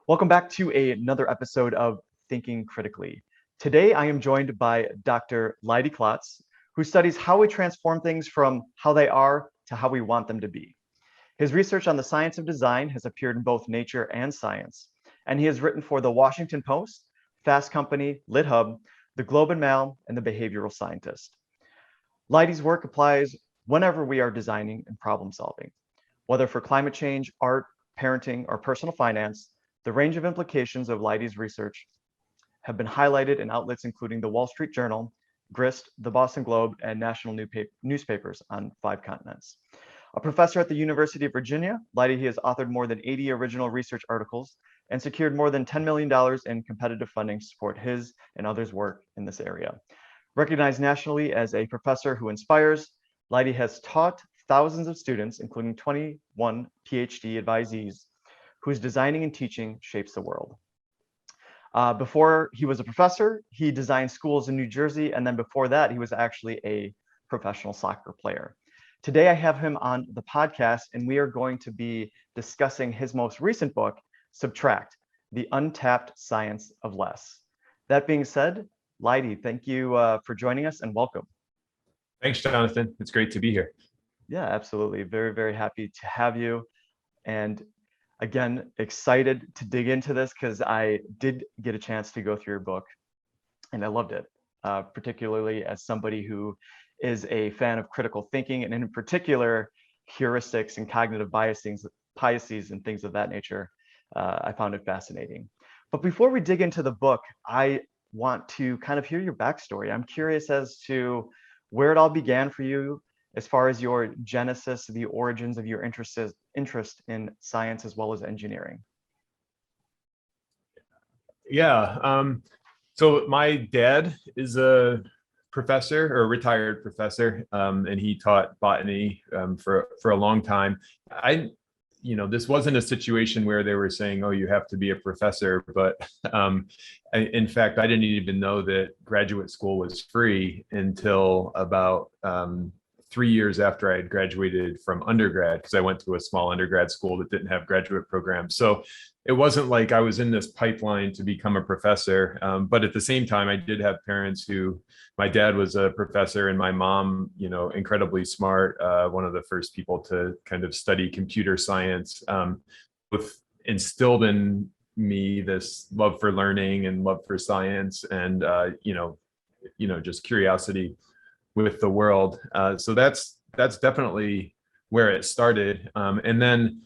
Welcome back to another episode of Thinking Critically. Today, I am joined by Dr. Leidy Klotz, who studies how we transform things from how they are to how we want them to be. His research on the science of design has appeared in both Nature and Science, and he has written for The Washington Post, Fast Company, LitHub, The Globe and Mail, and The Behavioral Scientist. Leidy's work applies whenever we are designing and problem solving, whether for climate change, art, parenting, or personal finance. The range of implications of Leidy's research have been highlighted in outlets including the Wall Street Journal, Grist, the Boston Globe, and national newspapers on 5 continents. A professor at the University of Virginia, Leidy has authored more than 80 original research articles and secured more than $10 million in competitive funding to support his and others' work in this area. Recognized nationally as a professor who inspires, Leidy has taught thousands of students, including 21 PhD advisees, whose designing and teaching shapes the world. Before he was a professor, he designed schools in New Jersey, and then before that, he was actually a professional soccer player. Today, I have him on the podcast, and we are going to be discussing his most recent book, Subtract, The Untapped Science of Less. That being said, Leidy, thank you for joining us and welcome. Thanks, Jonathan. It's great to be here. Yeah, absolutely. Very, very happy to have you. And again, excited to dig into this because I did get a chance to go through your book and I loved it, particularly as somebody who is a fan of critical thinking and in particular, heuristics and cognitive biases and things of that nature. I found it fascinating. But before we dig into the book, I want to kind of hear your backstory. I'm curious as to where it all began for you, as far as your genesis, the origins of your interest in science as well as engineering. Yeah. So my dad is a professor or a retired professor, and he taught botany for a long time. This wasn't a situation where they were saying, oh, you have to be a professor, but in fact, I didn't even know that graduate school was free until about 3 years after I had graduated from undergrad, because I went to a small undergrad school that didn't have graduate programs. So it wasn't like I was in this pipeline to become a professor. But at the same time, I did have parents my dad was a professor and my mom, incredibly smart, one of the first people to kind of study computer science, both instilled in me this love for learning and love for science and, just curiosity with the world. So that's definitely where it started. And then,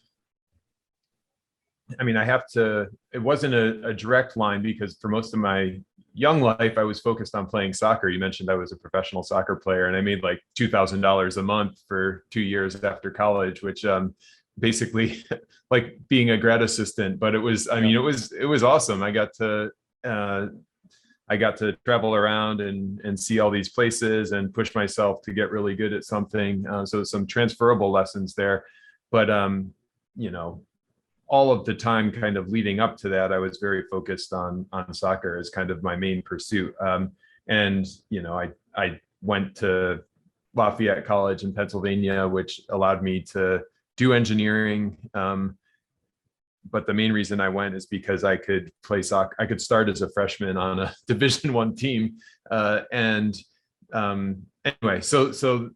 it wasn't a direct line because for most of my young life, I was focused on playing soccer. You mentioned I was a professional soccer player and I made like $2,000 a month for 2 years after college, which basically like being a grad assistant, but it was awesome. I got to travel around and see all these places and push myself to get really good at something. So some transferable lessons there, but all of the time kind of leading up to that, I was very focused on soccer as kind of my main pursuit. I went to Lafayette College in Pennsylvania, which allowed me to do engineering. But the main reason I went is because I could play soccer. I could start as a freshman on a Division I team. Anyway, so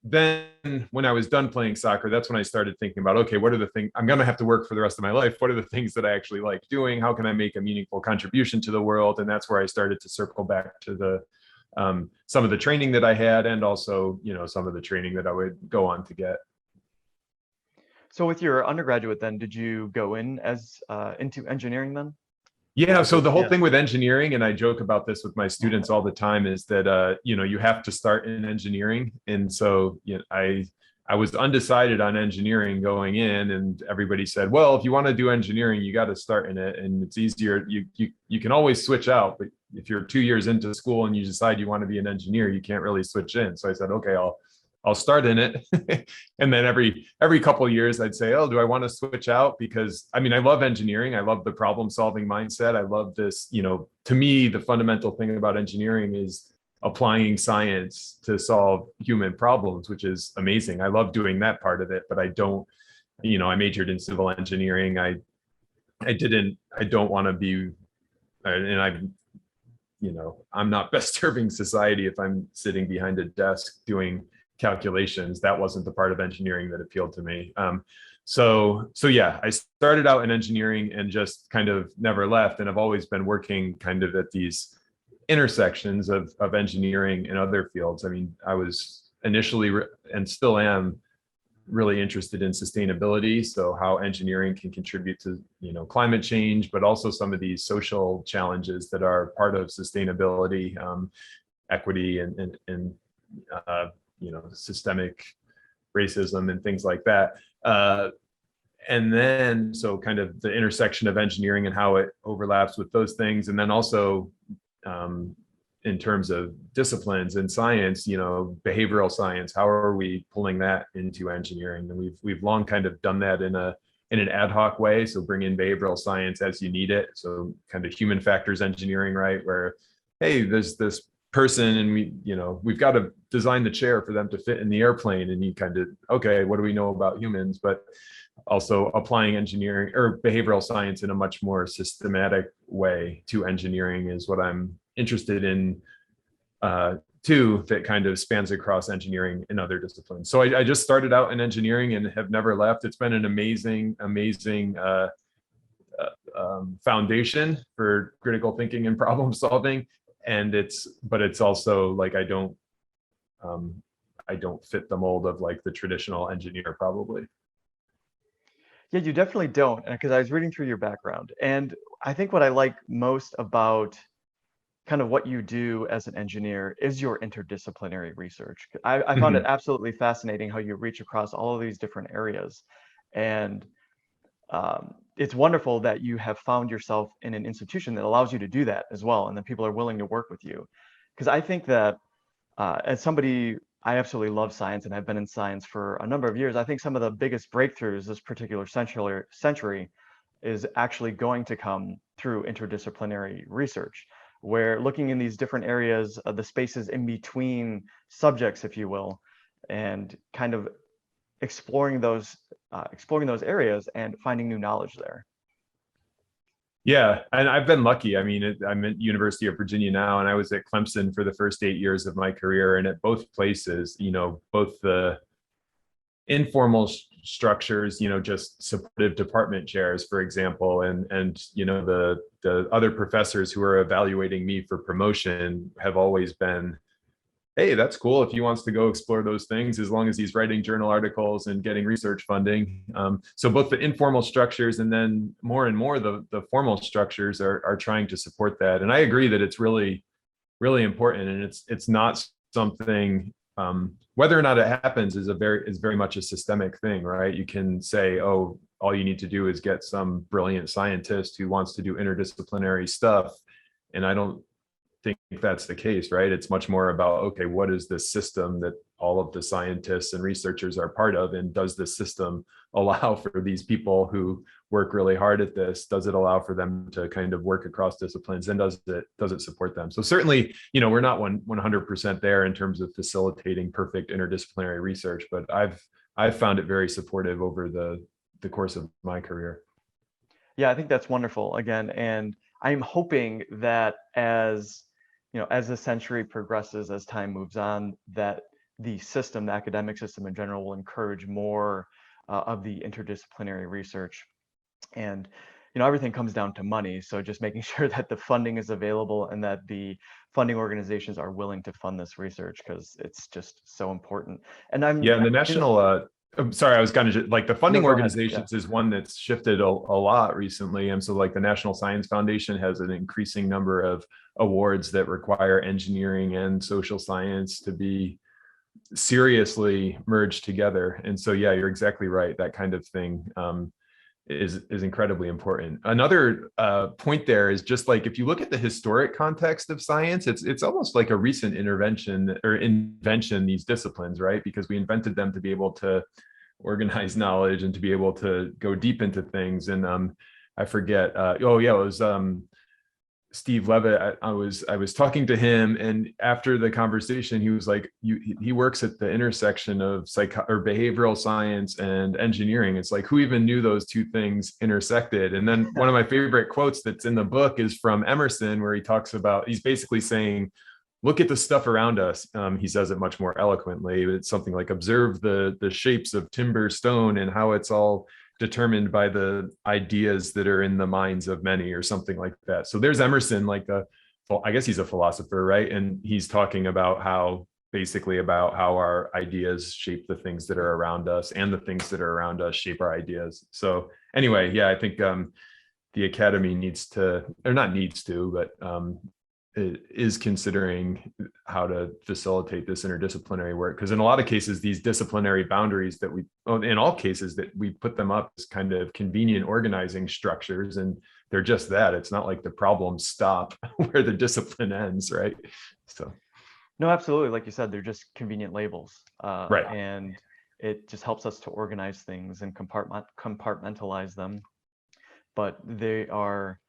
then when I was done playing soccer, that's when I started thinking about, okay, what are the things I'm going to have to work for the rest of my life? What are the things that I actually like doing? How can I make a meaningful contribution to the world? And that's where I started to circle back to the some of the training that I had and also, some of the training that I would go on to get. So with your undergraduate then, did you go in as into engineering then? Yeah, so the whole thing with engineering, and I joke about this with my students all the time, is that you have to start in engineering. And so I was undecided on engineering going in, and everybody said, well, if you want to do engineering, you got to start in it. And it's easier. You can always switch out, but if you're 2 years into school and you decide you want to be an engineer, you can't really switch in. So I said, okay, I'll start in it. And then every couple of years I'd say, oh, do I want to switch out? Because I love engineering. I love the problem solving mindset. I love this, to me, the fundamental thing about engineering is applying science to solve human problems, which is amazing. I love doing that part of it, but I don't, I majored in civil engineering. I I don't want to be, and I'm not best serving society if I'm sitting behind a desk doing calculations. That wasn't the part of engineering that appealed to me. So yeah, I started out in engineering and just kind of never left. And I've always been working kind of at these intersections of engineering and other fields. I mean, I was initially and still am really interested in sustainability, so how engineering can contribute to climate change, but also some of these social challenges that are part of sustainability, equity and systemic racism and things like that. And then so kind of the intersection of engineering and how it overlaps with those things, and then also in terms of disciplines in science, behavioral science, how are we pulling that into engineering? And we've long kind of done that in an ad hoc way. So bring in behavioral science as you need it. So kind of human factors engineering, right? Where, hey, there's this person and we've got to design the chair for them to fit in the airplane. And you kind of, okay, what do we know about humans? But also applying engineering or behavioral science in a much more systematic way to engineering is what I'm interested in too, that kind of spans across engineering and other disciplines. So I just started out in engineering and have never left. It's been an amazing foundation for critical thinking and problem solving. And it's also like I don't fit the mold of like the traditional engineer probably. Yeah, you definitely don't, because I was reading through your background, and I think what I like most about kind of what you do as an engineer is your interdisciplinary research. I found it absolutely fascinating how you reach across all of these different areas, and it's wonderful that you have found yourself in an institution that allows you to do that as well, and that people are willing to work with you. Because I think that as somebody, I absolutely love science, and I've been in science for a number of years. I think some of the biggest breakthroughs this particular century is actually going to come through interdisciplinary research, where looking in these different areas, the spaces in between subjects, if you will, and kind of exploring those areas and finding new knowledge there. Yeah, and I've been lucky. I mean, I'm at University of Virginia now, and I was at Clemson for the first 8 years of my career. And at both places, both the informal structures, just supportive department chairs, for example, and the other professors who are evaluating me for promotion have always been, hey, that's cool if he wants to go explore those things, as long as he's writing journal articles and getting research funding. So both the informal structures and then more and more the formal structures are trying to support that. And I agree that it's really, really important. And it's not something, whether or not it happens is very much a systemic thing, right? You can say, oh, all you need to do is get some brilliant scientist who wants to do interdisciplinary stuff. And I don't think that's the case, right? It's much more about, okay, what is the system that all of the scientists and researchers are part of? And does the system allow for these people who work really hard at this? Does it allow for them to kind of work across disciplines? And does it support them? So certainly, we're not 100% there in terms of facilitating perfect interdisciplinary research, but I've found it very supportive over the course of my career. Yeah, I think that's wonderful again. And I'm hoping that as the century progresses, as time moves on, that the academic system in general, will encourage more of the interdisciplinary research. And everything comes down to money. So just making sure that the funding is available and that the funding organizations are willing to fund this research, because it's just so important. And the national I'm sorry, I was kind of like the funding organizations is one that's shifted a lot recently. And so like the National Science Foundation has an increasing number of awards that require engineering and social science to be seriously merged together. And so, yeah, you're exactly right. That kind of thing is incredibly important. Another point there is just like, if you look at the historic context of science, it's almost like a recent invention, these disciplines, right? Because we invented them to be able to organize knowledge and to be able to go deep into things. And I forget, it was Steve Levitt, I was talking to him, and after the conversation, he was like, he works at the intersection of behavioral science and engineering. It's like, who even knew those two things intersected? And then one of my favorite quotes that's in the book is from Emerson, where he talks about, he's basically saying, look at the stuff around us. He says it much more eloquently. It's something like, observe the shapes of timber, stone, and how it's all determined by the ideas that are in the minds of many, or something like that. So there's Emerson, like I guess he's a philosopher, right? And he's talking about how, basically about how our ideas shape the things that are around us, and the things that are around us shape our ideas. So anyway, yeah, I think the Academy needs to, or not needs to, but is considering how to facilitate this interdisciplinary work, because in a lot of cases, these disciplinary boundaries that in all cases that we put them up as kind of convenient organizing structures, and they're just that. It's not like the problems stop where the discipline ends, right? So no, absolutely, like you said, they're just convenient labels, right. And it just helps us to organize things and compartmentalize them, but they are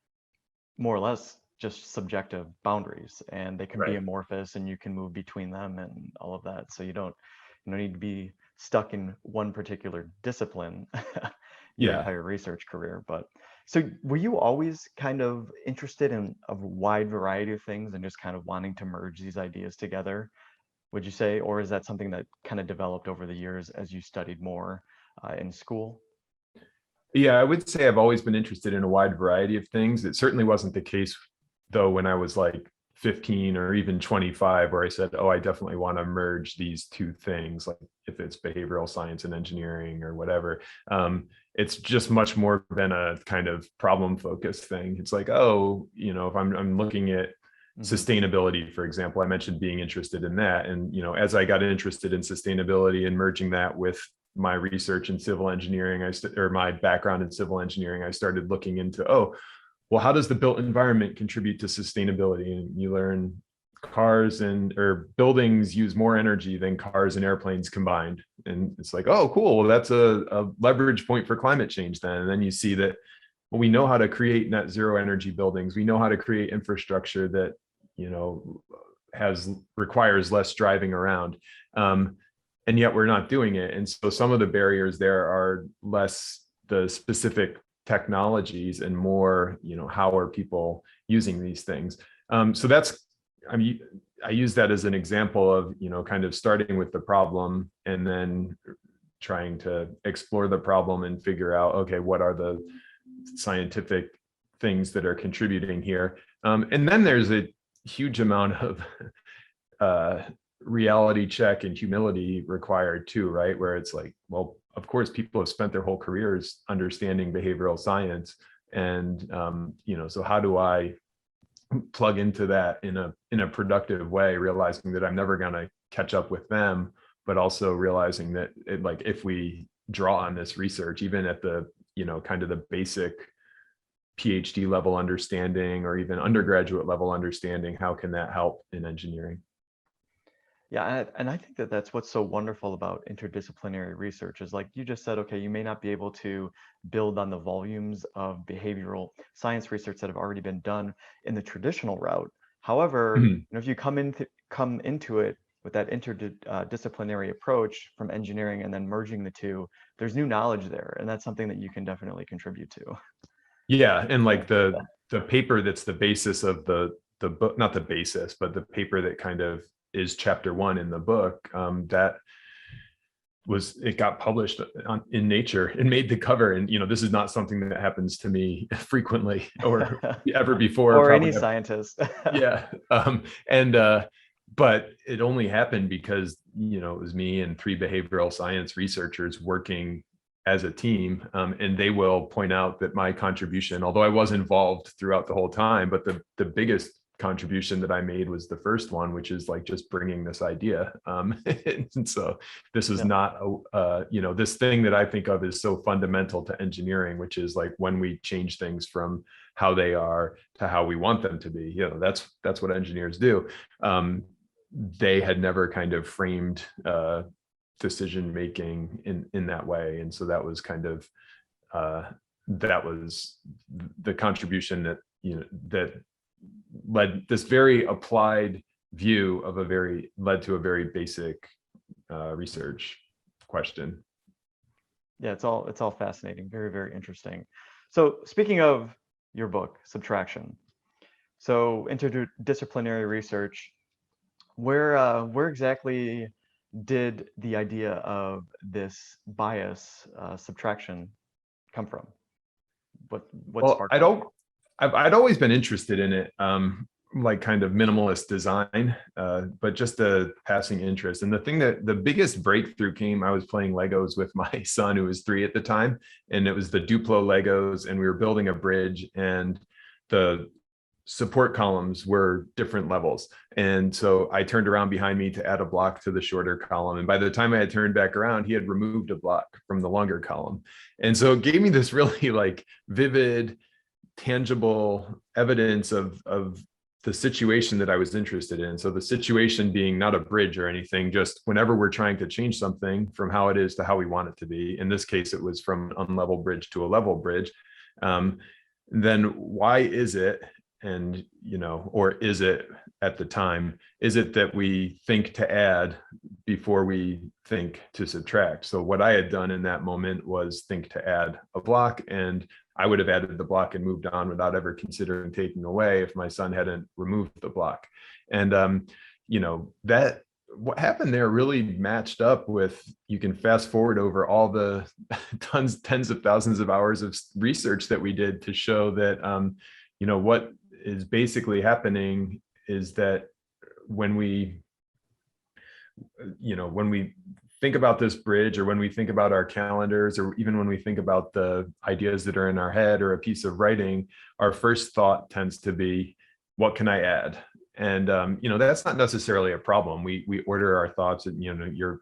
more or less just subjective boundaries, and they can be Right. amorphous, and you can move between them and all of that. So you don't need to be stuck in one particular discipline your Yeah. entire research career. But so were you always kind of interested in a wide variety of things and just kind of wanting to merge these ideas together, would you say? Or is that something that kind of developed over the years as you studied more in school? Yeah, I would say I've always been interested in a wide variety of things. It certainly wasn't the case, though, when I was like 15 or even 25, where I said, oh, I definitely want to merge these two things, like if it's behavioral science and engineering or whatever. It's just much more been a kind of problem focused thing. It's like, oh, if I'm looking at sustainability, for example, I mentioned being interested in that. And, as I got interested in sustainability and merging that with my research in civil engineering, or my background in civil engineering, I started looking into, oh, well, how does the built environment contribute to sustainability? And you learn cars or buildings use more energy than cars and airplanes combined. And it's like, oh, cool. Well, that's a leverage point for climate change then. And then you see that, well, we know how to create net zero energy buildings. We know how to create infrastructure that, requires less driving around. And yet we're not doing it. And so some of the barriers there are less the specific technologies and more, how are people using these things? So I use that as an example of, kind of starting with the problem and then trying to explore the problem and figure out, okay, what are the scientific things that are contributing here? And then there's a huge amount of reality check and humility required too, right? Where it's like, well, of course, people have spent their whole careers understanding behavioral science, and so how do I plug into that in a productive way, realizing that I'm never going to catch up with them, but also realizing that if we draw on this research, even at the kind of the basic PhD level understanding or even undergraduate level understanding, how can that help in engineering? Yeah, and I think that that's what's so wonderful about interdisciplinary research is, like you just said, okay, you may not be able to build on the volumes of behavioral science research that have already been done in the traditional route. However, if you come into it with that interdisciplinary approach from engineering and then merging the two, there's new knowledge there, and that's something that you can definitely contribute to. Yeah, and like the paper that's the basis of the book, not the basis, but the paper that kind of is chapter 1 in the book, it got published in Nature and made the cover. And this is not something that happens to me frequently or ever before, or any scientist. Yeah. But it only happened because it was me and 3 behavioral science researchers working as a team, and they will point out that my contribution, although I was involved throughout the whole time, but the biggest contribution that I made was the first one, which is like just bringing this idea. And so this is not this thing that I think of is so fundamental to engineering, which is like when we change things from how they are to how we want them to be. That's what engineers do. They had never kind of framed decision making in that way, and so that was kind of that was the contribution that that led this very applied view of led to a very basic research question. Yeah, it's all fascinating. Very, very interesting. So speaking of your book, Subtraction, so interdisciplinary research, where exactly did the idea of this bias subtraction come from? What Well, sparked that? I'd always been interested in it, like kind of minimalist design, but just a passing interest. And the biggest breakthrough came, I was playing Legos with my son, who was 3 at the time, and it was the Duplo Legos, and we were building a bridge, and the support columns were different levels. And so I turned around behind me to add a block to the shorter column. And by the time I had turned back around, he had removed a block from the longer column. And so it gave me this really like vivid, tangible evidence of the situation that I was interested in. So the situation being not a bridge or anything, just whenever we're trying to change something from how it is to how we want it to be. In this case, it was from an unlevel bridge to a level bridge. Then why is it, and or is it at the time, is it that we think to add before we think to subtract? So what I had done in that moment was think to add a block, and I would have added the block and moved on without ever considering taking away if my son hadn't removed the block. And that what happened there really matched up with, you can fast forward over all the tens of thousands of hours of research that we did to show that what is basically happening is that when we think about this bridge, or when we think about our calendars, or even when we think about the ideas that are in our head or a piece of writing, our first thought tends to be, what can I add? And that's not necessarily a problem. We order our thoughts, and your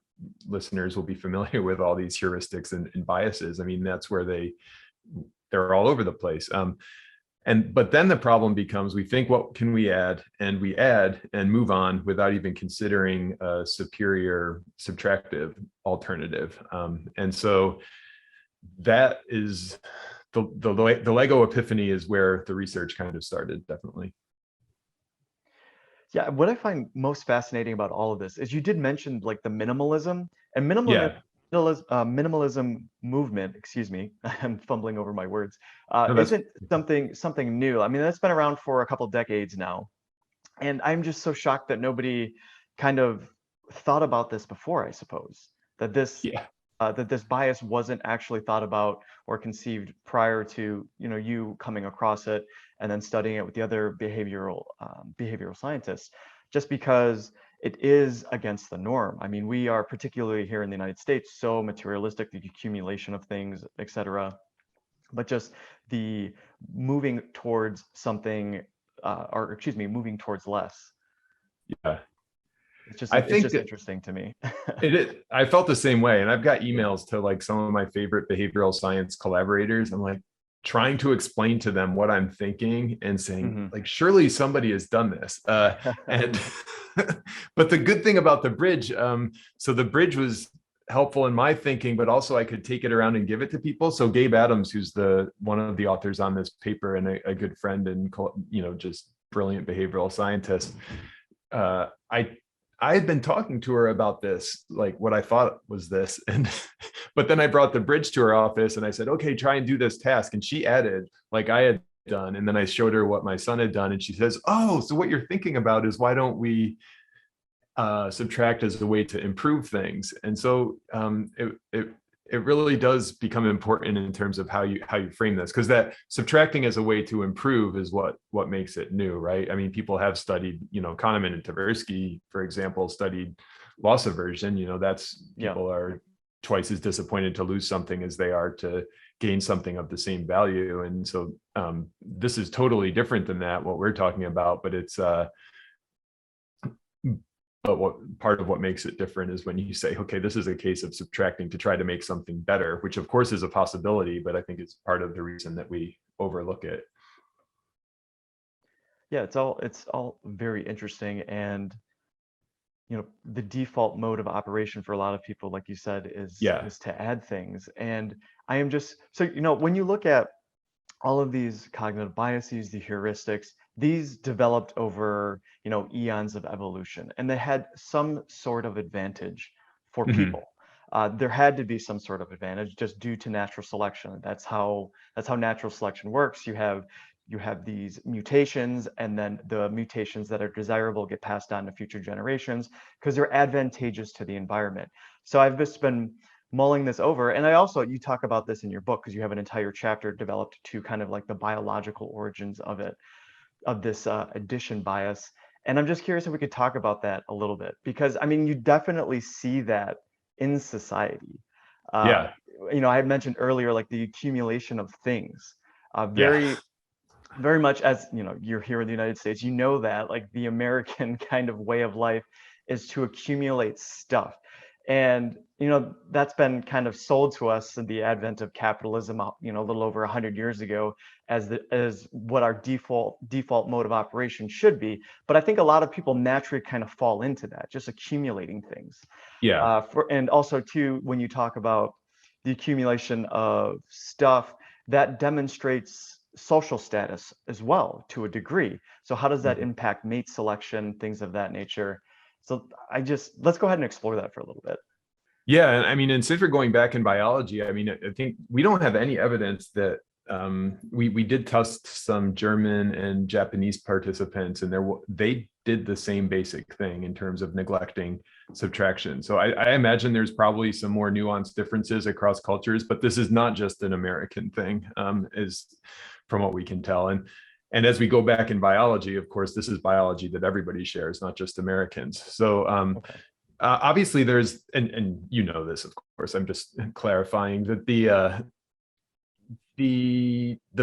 listeners will be familiar with all these heuristics and biases. I mean, that's where they're all over the place. But then the problem becomes, we think, what can we add? And we add and move on without even considering a superior subtractive alternative. And so that is the Lego epiphany, is where the research kind of started, definitely. Yeah, what I find most fascinating about all of this is you did mention like the minimalism and Yeah. minimalism movement, excuse me, I'm fumbling over my words, No, isn't something new. I mean, that's been around for a couple decades now. And I'm just so shocked that nobody kind of thought about this before, I suppose, that yeah. this bias wasn't actually thought about or conceived prior to you coming across it and then studying it with the other behavioral scientists, just because it is against the norm. I mean, we are, particularly here in the United States, so materialistic, the accumulation of things, etc. But just the moving towards something, moving towards less. Yeah. It's I think just that interesting to me. I felt the same way. And I've got emails to like some of my favorite behavioral science collaborators. I'm like trying to explain to them what I'm thinking and saying, like, surely somebody has done this. And but the good thing about the bridge, so the bridge was helpful in my thinking, but also I could take it around and give it to people. So Gabe Adams, who's one of the authors on this paper and a good friend and just brilliant behavioral scientist, I had been talking to her about this, like what I thought was this. And, but then I brought the bridge to her office and I said, okay, try and do this task. And she added like I had done. And then I showed her what my son had done. And she says, oh, so what you're thinking about is, why don't we subtract as a way to improve things? And so it really does become important in terms of how you frame this, because that subtracting as a way to improve is what makes it new, right? I mean, people have studied, Kahneman and Tversky, for example, studied loss aversion. That's people are twice as disappointed to lose something as they are to gain something of the same value. And so this is totally different than that, what we're talking about, but it's but part of what makes it different is when you say, okay, this is a case of subtracting to try to make something better, which of course is a possibility, but I think it's part of the reason that we overlook it. Yeah, it's all very interesting. And the default mode of operation for a lot of people, like you said, is to add things. And I am just so when you look at all of these cognitive biases, the heuristics, these developed over, eons of evolution, and they had some sort of advantage for Hmm. people. There had to be some sort of advantage just due to natural selection. That's how natural selection works. You have these mutations, and then the mutations that are desirable get passed on to future generations because they're advantageous to the environment. So I've just been mulling this over, and you talk about this in your book because you have an entire chapter developed to kind of like the biological origins of this addition bias. And I'm just curious if we could talk about that a little bit, because I mean, you definitely see that in society. Uh, Yeah. I had mentioned earlier, like the accumulation of things, Yeah. very, very much as you're here in the United States, that like the American kind of way of life is to accumulate stuff. And that's been kind of sold to us in the advent of capitalism, a little over 100 years ago, as what our default mode of operation should be. But I think a lot of people naturally kind of fall into that, just accumulating things. Yeah. And also too, when you talk about the accumulation of stuff, that demonstrates social status as well to a degree. So how does that Mhm. impact mate selection, things of that nature? So let's go ahead and explore that for a little bit. Yeah, and I mean, and since we're going back in biology, I mean, I think we don't have any evidence that we did test some German and Japanese participants, and they did the same basic thing in terms of neglecting subtraction. So I imagine there's probably some more nuanced differences across cultures, but this is not just an American thing, is from what we can tell. And as we go back in biology, of course, this is biology that everybody shares, not just Americans. So Okay. obviously there's, and you know this, of course, I'm just clarifying that the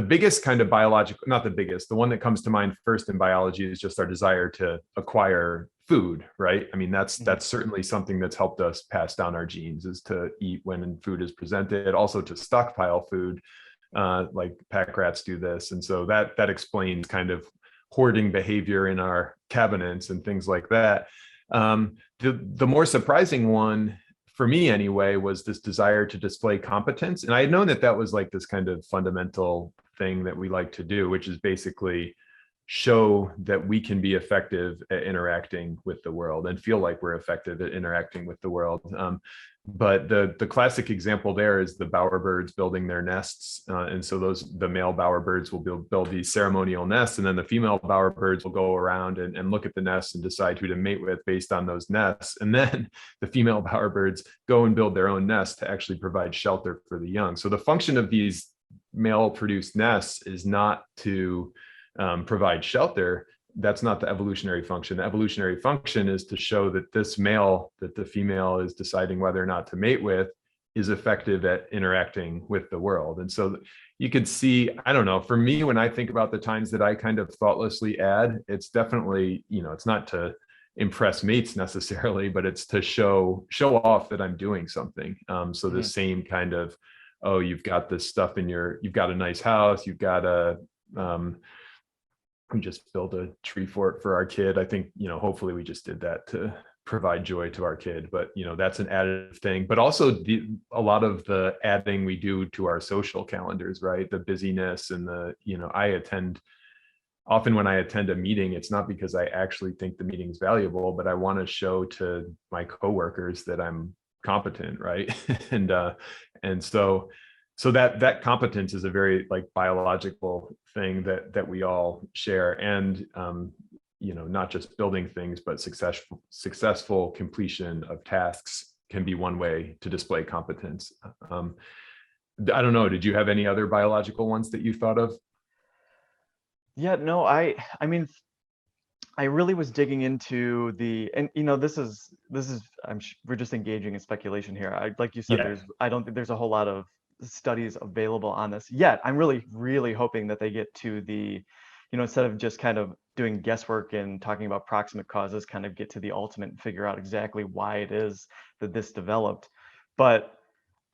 biggest kind of biological, not the biggest, the one that comes to mind first in biology is just our desire to acquire food, right? I mean, that's Mhm. certainly something that's helped us pass down our genes, is to eat when food is presented, also to stockpile food, like pack rats do this. And so that explains kind of hoarding behavior in our cabinets and things like that. The more surprising one for me anyway was this desire to display competence, and I had known that that was like this kind of fundamental thing that we like to do, which is basically show that we can be effective at interacting with the world and feel like we're effective at interacting with the world. But the classic example there is the bowerbirds building their nests, and so the male bowerbirds will build these ceremonial nests, and then the female bowerbirds will go around and look at the nests and decide who to mate with based on those nests, and then the female bowerbirds go and build their own nest to actually provide shelter for the young. So the function of these male produced nests is not to provide shelter. That's not the evolutionary function. The evolutionary function is to show that this male that the female is deciding whether or not to mate with is effective at interacting with the world. And so you could see, I don't know, for me, when I think about the times that I kind of thoughtlessly add, it's definitely, it's not to impress mates necessarily, but it's to show off that I'm doing something. So the Mhm. same kind of, oh, you've got this stuff you've got a nice house, you've got we just built a tree fort for our kid. I think, hopefully we just did that to provide joy to our kid, but that's an additive thing. But also a lot of the adding we do to our social calendars, right? The busyness and often when I attend a meeting, it's not because I actually think the meeting's valuable, but I want to show to my coworkers that I'm competent, right? and so that competence is a very like biological thing that we all share. And not just building things, but successful completion of tasks can be one way to display competence. I don't know, did you have any other biological ones that you thought of? Yeah, no, I mean, I really was digging into and this is we're just engaging in speculation here. Like you said, Yeah. I don't think there's a whole lot of studies available on this yet. I'm really, really hoping that they get to instead of just kind of doing guesswork and talking about proximate causes, kind of get to the ultimate and figure out exactly why it is that this developed. But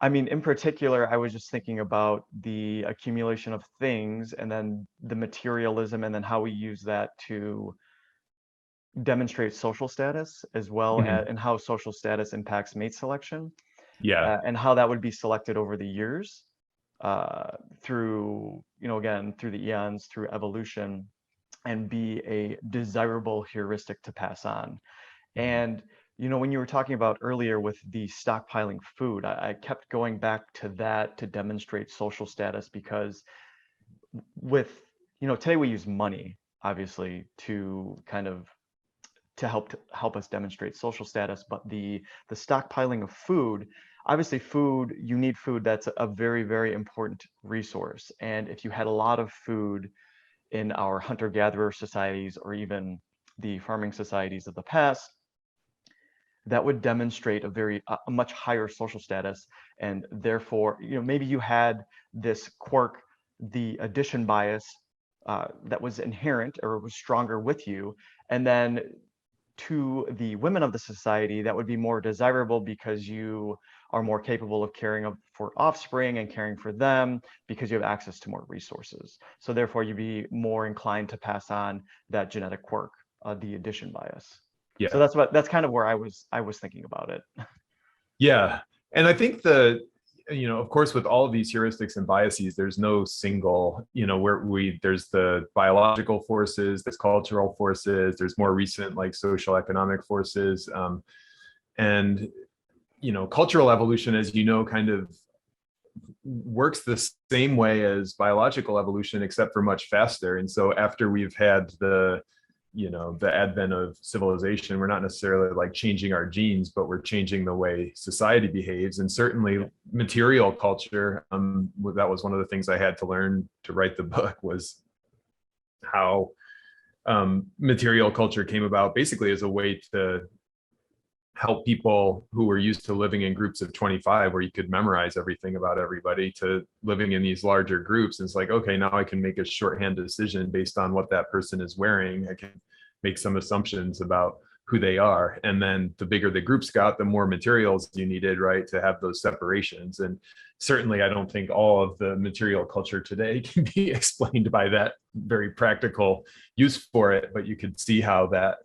I mean, in particular, I was just thinking about the accumulation of things and then the materialism and then how we use that to demonstrate social status as well as Mhm. and how social status impacts mate selection, Yeah. and how that would be selected over the years. through, again, through the eons, through evolution, and be a desirable heuristic to pass on. And when you were talking about earlier with the stockpiling food, I kept going back to that to demonstrate social status, because with, today we use money, obviously, to kind of to help us demonstrate social status. But the stockpiling of food, obviously food, you need food. That's a very, very important resource. And if you had a lot of food in our hunter-gatherer societies, or even the farming societies of the past, that would demonstrate a much higher social status. And therefore, maybe you had this quirk, the addition bias, that was inherent or was stronger with you. And then to the women of the society, that would be more desirable because you are more capable of caring for offspring and caring for them, because you have access to more resources. So therefore, you'd be more inclined to pass on that genetic quirk, the addition bias. Yeah. So that's kind of where I was thinking about it. Yeah. And I think of course, with all of these heuristics and biases, there's no single, there's the biological forces, there's cultural forces, there's more recent like social economic forces. And, cultural evolution, as kind of works the same way as biological evolution, except for much faster. And so after we've had the advent of civilization, we're not necessarily like changing our genes, but we're changing the way society behaves. And certainly material culture, that was one of the things I had to learn to write the book, was how material culture came about basically as a way to help people who were used to living in groups of 25, where you could memorize everything about everybody, to living in these larger groups. And it's like, okay, now I can make a shorthand decision based on what that person is wearing. I can make some assumptions about who they are. And then the bigger the groups got, the more materials you needed, right, to have those separations. And certainly I don't think all of the material culture today can be explained by that very practical use for it, but you could see how that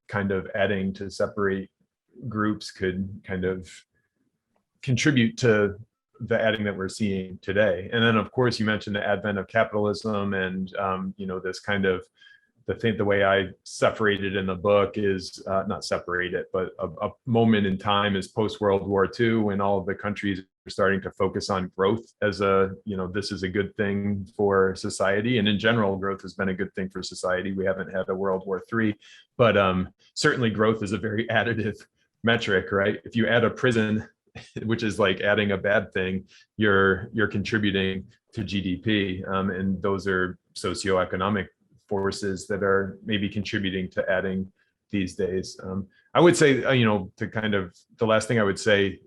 kind of adding to separate groups could kind of contribute to the adding that we're seeing today. And then, of course, you mentioned the advent of capitalism, and this kind of the way I separated in the book is not separate it, but a moment in time is post-World War II, when all of the countries are starting to focus on growth as this is a good thing for society. And in general, growth has been a good thing for society. We haven't had a World War III, but certainly growth is a very additive metric, right? If you add a prison, which is like adding a bad thing, you're contributing to GDP, and those are socioeconomic forces that are maybe contributing to adding these days. I would say, to kind of the last thing I would say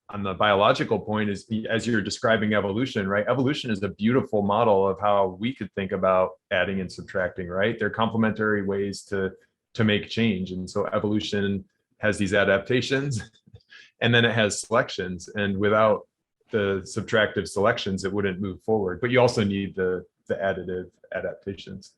on the biological point is, as you're describing evolution, right? Evolution is a beautiful model of how we could think about adding and subtracting, right? They're complementary ways to make change. And so evolution has these adaptations, and then it has selections. And without the subtractive selections, it wouldn't move forward. But you also need the additive adaptations.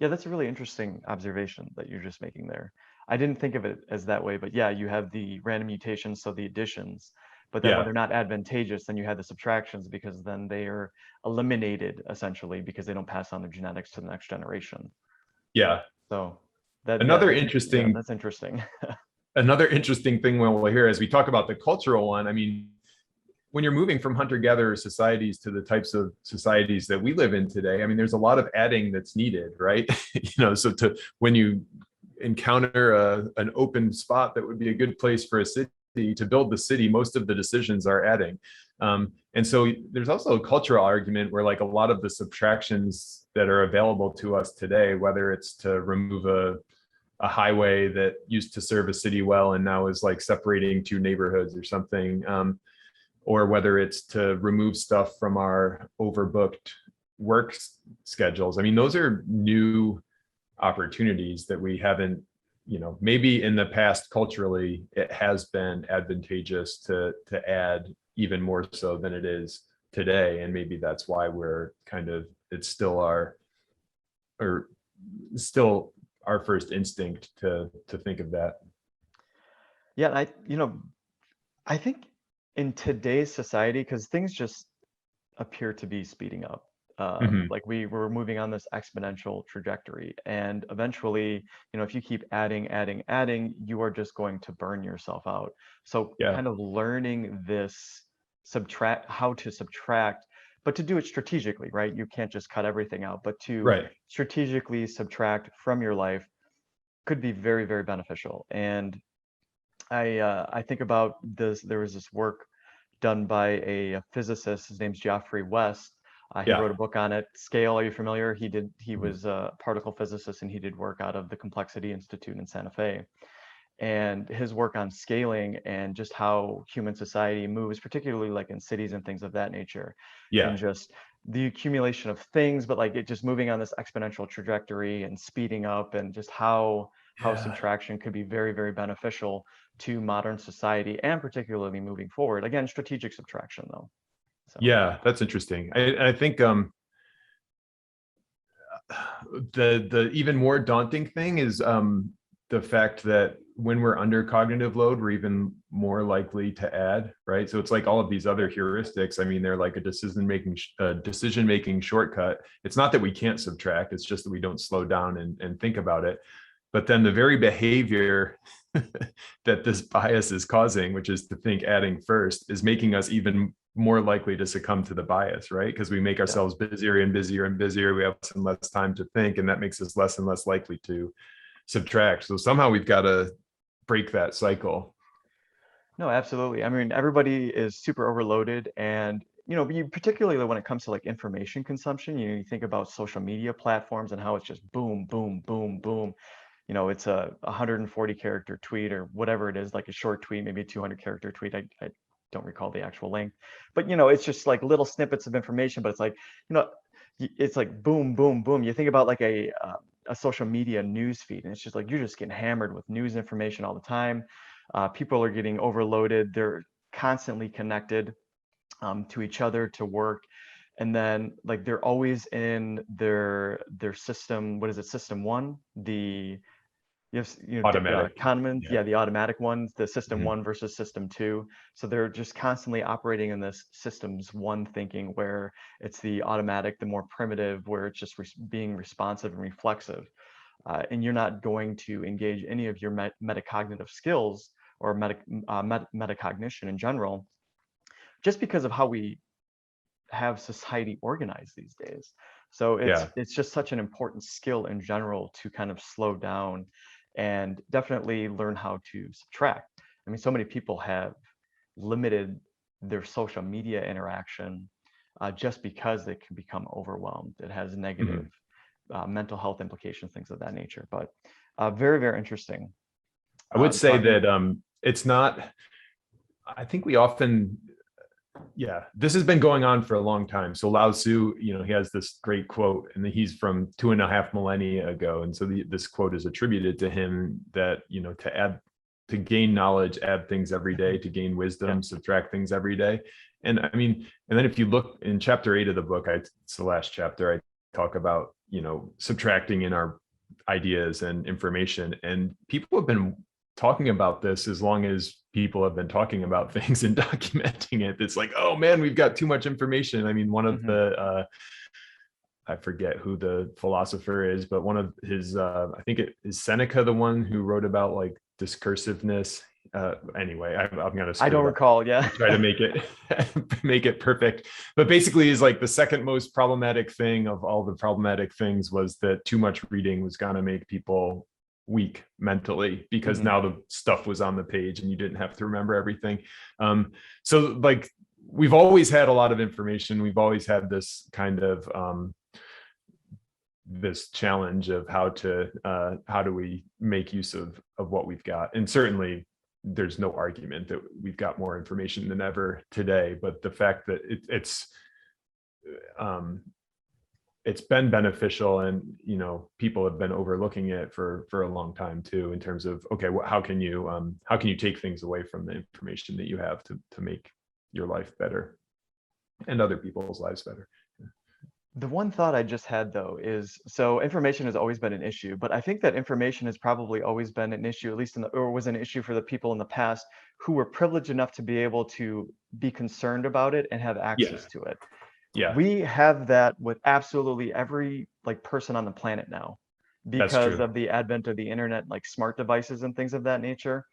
Yeah, that's a really interesting observation that you're just making there. I didn't think of it as that way, but yeah, you have the random mutations, so the additions, but then when they're not advantageous, then you have the subtractions, because then they are eliminated essentially, because they don't pass on their genetics to the next generation. Yeah. So that's interesting. Another interesting thing we'll hear as we talk about the cultural one. I mean, when you're moving from hunter-gatherer societies to the types of societies that we live in today, I mean, there's a lot of adding that's needed, right? So when you encounter an open spot that would be a good place for a city to build the city, most of the decisions are adding. And so there's also a cultural argument where, like, a lot of the subtractions that are available to us today, whether it's to remove a highway that used to serve a city well and now is like separating two neighborhoods or something, or whether it's to remove stuff from our overbooked work schedules. I mean, those are new opportunities that we haven't, maybe in the past culturally, it has been advantageous to add even more so than it is today. And maybe that's why we're it's still our first instinct to think of that. Yeah, I think in today's society, because things just appear to be speeding up. Mhm. Like we were moving on this exponential trajectory, and eventually, if you keep adding, you are just going to burn yourself out. So Yeah. kind of learning this how to subtract, but to do it strategically, right? You can't just cut everything out, but to Right. strategically subtract from your life could be very, very beneficial. And I think about this. There was this work done by a physicist. His name's Geoffrey West. He Yeah. wrote a book on it. Scale, are you familiar? He Mhm. was a particle physicist, and he did work out of the Complexity Institute in Santa Fe. And his work on scaling and just how human society moves, particularly like in cities and things of that nature, and Yeah. just the accumulation of things, but like it just moving on this exponential trajectory and speeding up, and just how Yeah. subtraction could be very, very beneficial to modern society, and particularly moving forward. Again, strategic subtraction though. So Yeah, that's interesting. I think the even more daunting thing is the fact that when we're under cognitive load, we're even more likely to add, right? So it's like all of these other heuristics. I mean, they're like a decision making shortcut. It's not that we can't subtract; it's just that we don't slow down and think about it. But then the very behavior that this bias is causing, which is to think adding first, is making us even more likely to succumb to the bias, right? Because we make yeah. ourselves busier and busier and busier. We have less and less time to think, and that makes us less and less likely to subtract. So somehow we've got to break that cycle. No, absolutely. I mean, everybody is super overloaded, and particularly when it comes to like information consumption, you think about social media platforms and how it's just boom, boom, boom, boom. It's a 140 character tweet or whatever it is, like a short tweet, maybe a 200 character tweet. I don't recall the actual length, but it's just like little snippets of information, but it's like, it's like boom, boom, boom. You think about like a social media news feed, and it's just like you're just getting hammered with news information all the time. People are getting overloaded. They're constantly connected to each other, to work, and then like they're always in their system. What is it? System one, the you have Automatic. Kahneman, Yeah. yeah, the automatic ones, the system Mhm. one versus system two. So they're just constantly operating in this systems one thinking, where it's the automatic, the more primitive, where it's just being responsive and reflexive. And you're not going to engage any of your metacognitive skills or metacognition in general, just because of how we have society organized these days. So Yeah. it's just such an important skill in general to kind of slow down and definitely learn how to subtract. I mean, so many people have limited their social media interaction just because they can become overwhelmed. It has negative Mhm. mental health implications, things of that nature. But very, very interesting I would say talking. that it's not, I think we often, yeah, this has been going on for a long time. So Lao Tzu, he has this great quote, and he's from 2.5 millennia ago. And so this quote is attributed to him that, to gain knowledge, add things every day, to gain Yeah. wisdom, subtract things every day. And I mean, and then if you look in chapter 8 of the book, it's the last chapter, I talk about, subtracting in our ideas and information. And people have been talking about this as long as people have been talking about things and documenting it. It's like, oh man, we've got too much information. I mean, one of Hmm. the I forget who the philosopher is, but one of his I think it is Seneca, the one who wrote about like discursiveness. Anyway, I'm gonna I screw don't it up. recall. Yeah. I'll try to make it make it perfect. But basically, is like the second most problematic thing of all the problematic things was that too much reading was gonna make people weak mentally, because Hmm. now the stuff was on the page and you didn't have to remember everything. So like we've always had a lot of information. We've always had this kind of this challenge of how do we make use of what we've got. And certainly there's no argument that we've got more information than ever today, but the fact that um, it's been beneficial, and people have been overlooking it for a long time too, in terms of, okay, how can you take things away from the information that you have to make your life better and other people's lives better. The one thought I just had though is, so information has always been an issue, but I think that information has probably always been an issue, at least or was an issue for the people in the past who were privileged enough to be able to be concerned about it and have Yeah. access to it. Yeah, We have that with absolutely every like person on the planet now that's because true. of the advent of the internet, like smart devices and things of that nature.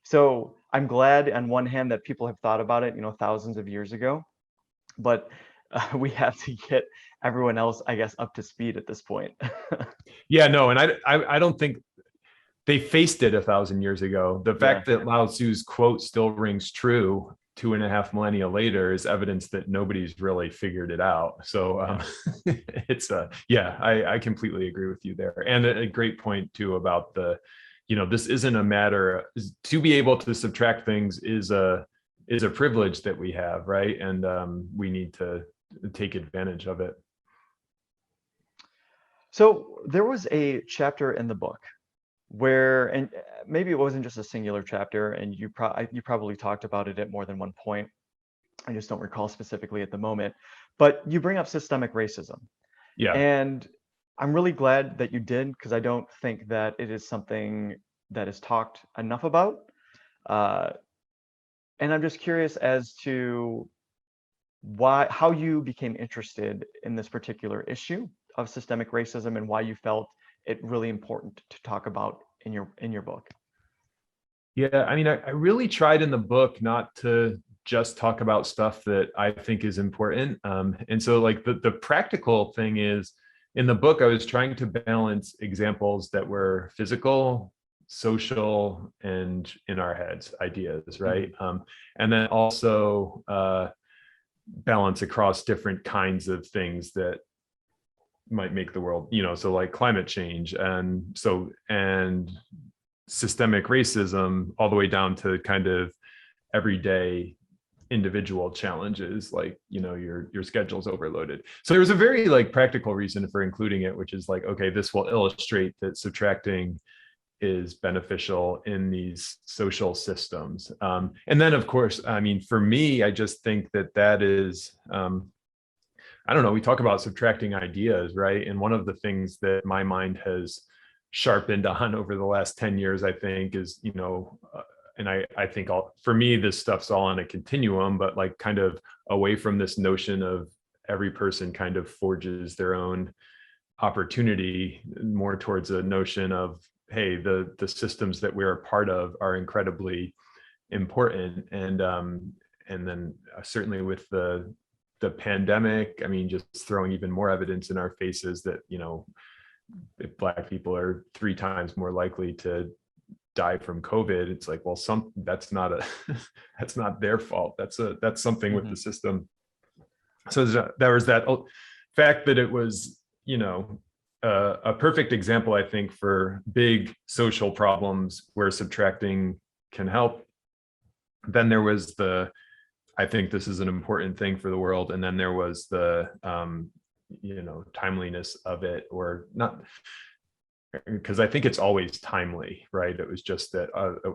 So I'm glad on one hand that people have thought about it, thousands of years ago, but we have to get everyone else, I guess, up to speed at this point. Yeah, no, and I don't think they faced it 1,000 years ago. The Yeah. fact that Lao Tzu's quote still rings true 2.5 millennia later is evidence that nobody's really figured it out. So Yeah. it's yeah, I completely agree with you there. And a great point too about this isn't a matter to be able to subtract things is a privilege that we have, right? And we need to take advantage of it. So there was a chapter in the book where, and maybe it wasn't just a singular chapter, and you probably talked about it at more than one point. I just don't recall specifically at the moment, but you bring up systemic racism. Yeah. And I'm really glad that you did, because I don't think that it is something that is talked enough about. Uh, and I'm just curious as to how you became interested in this particular issue of systemic racism and why you felt it really important to talk about in your book. Yeah, I mean, I really tried in the book not to just talk about stuff that I think is important. And so like the practical thing is in the book, I was trying to balance examples that were physical, social, and in our heads, ideas, right? And then also balance across different kinds of things that might make the world, so like climate change and systemic racism all the way down to kind of everyday individual challenges like your schedule's overloaded. So there was a very like practical reason for including it, which is like, okay, this will illustrate that subtracting is beneficial in these social systems. And then of course, I mean, for me, I just think that is I don't know, we talk about subtracting ideas, right? And one of the things that my mind has sharpened on over the last 10 years, I think, is, and I think for me, this stuff's all on a continuum, but like kind of away from this notion of every person kind of forges their own opportunity, more towards a notion of, hey, the systems that we're a part of are incredibly important. And then certainly with the pandemic, I mean, just throwing even more evidence in our faces that, if Black people are 3 times more likely to die from COVID, it's like, well, that's not that's not their fault. That's something with the system. So there was that fact that it was, a perfect example, I think, for big social problems where subtracting can help. Then there was I think this is an important thing for the world. And then there was the, timeliness of it, or not, because I think it's always timely, right? It was just that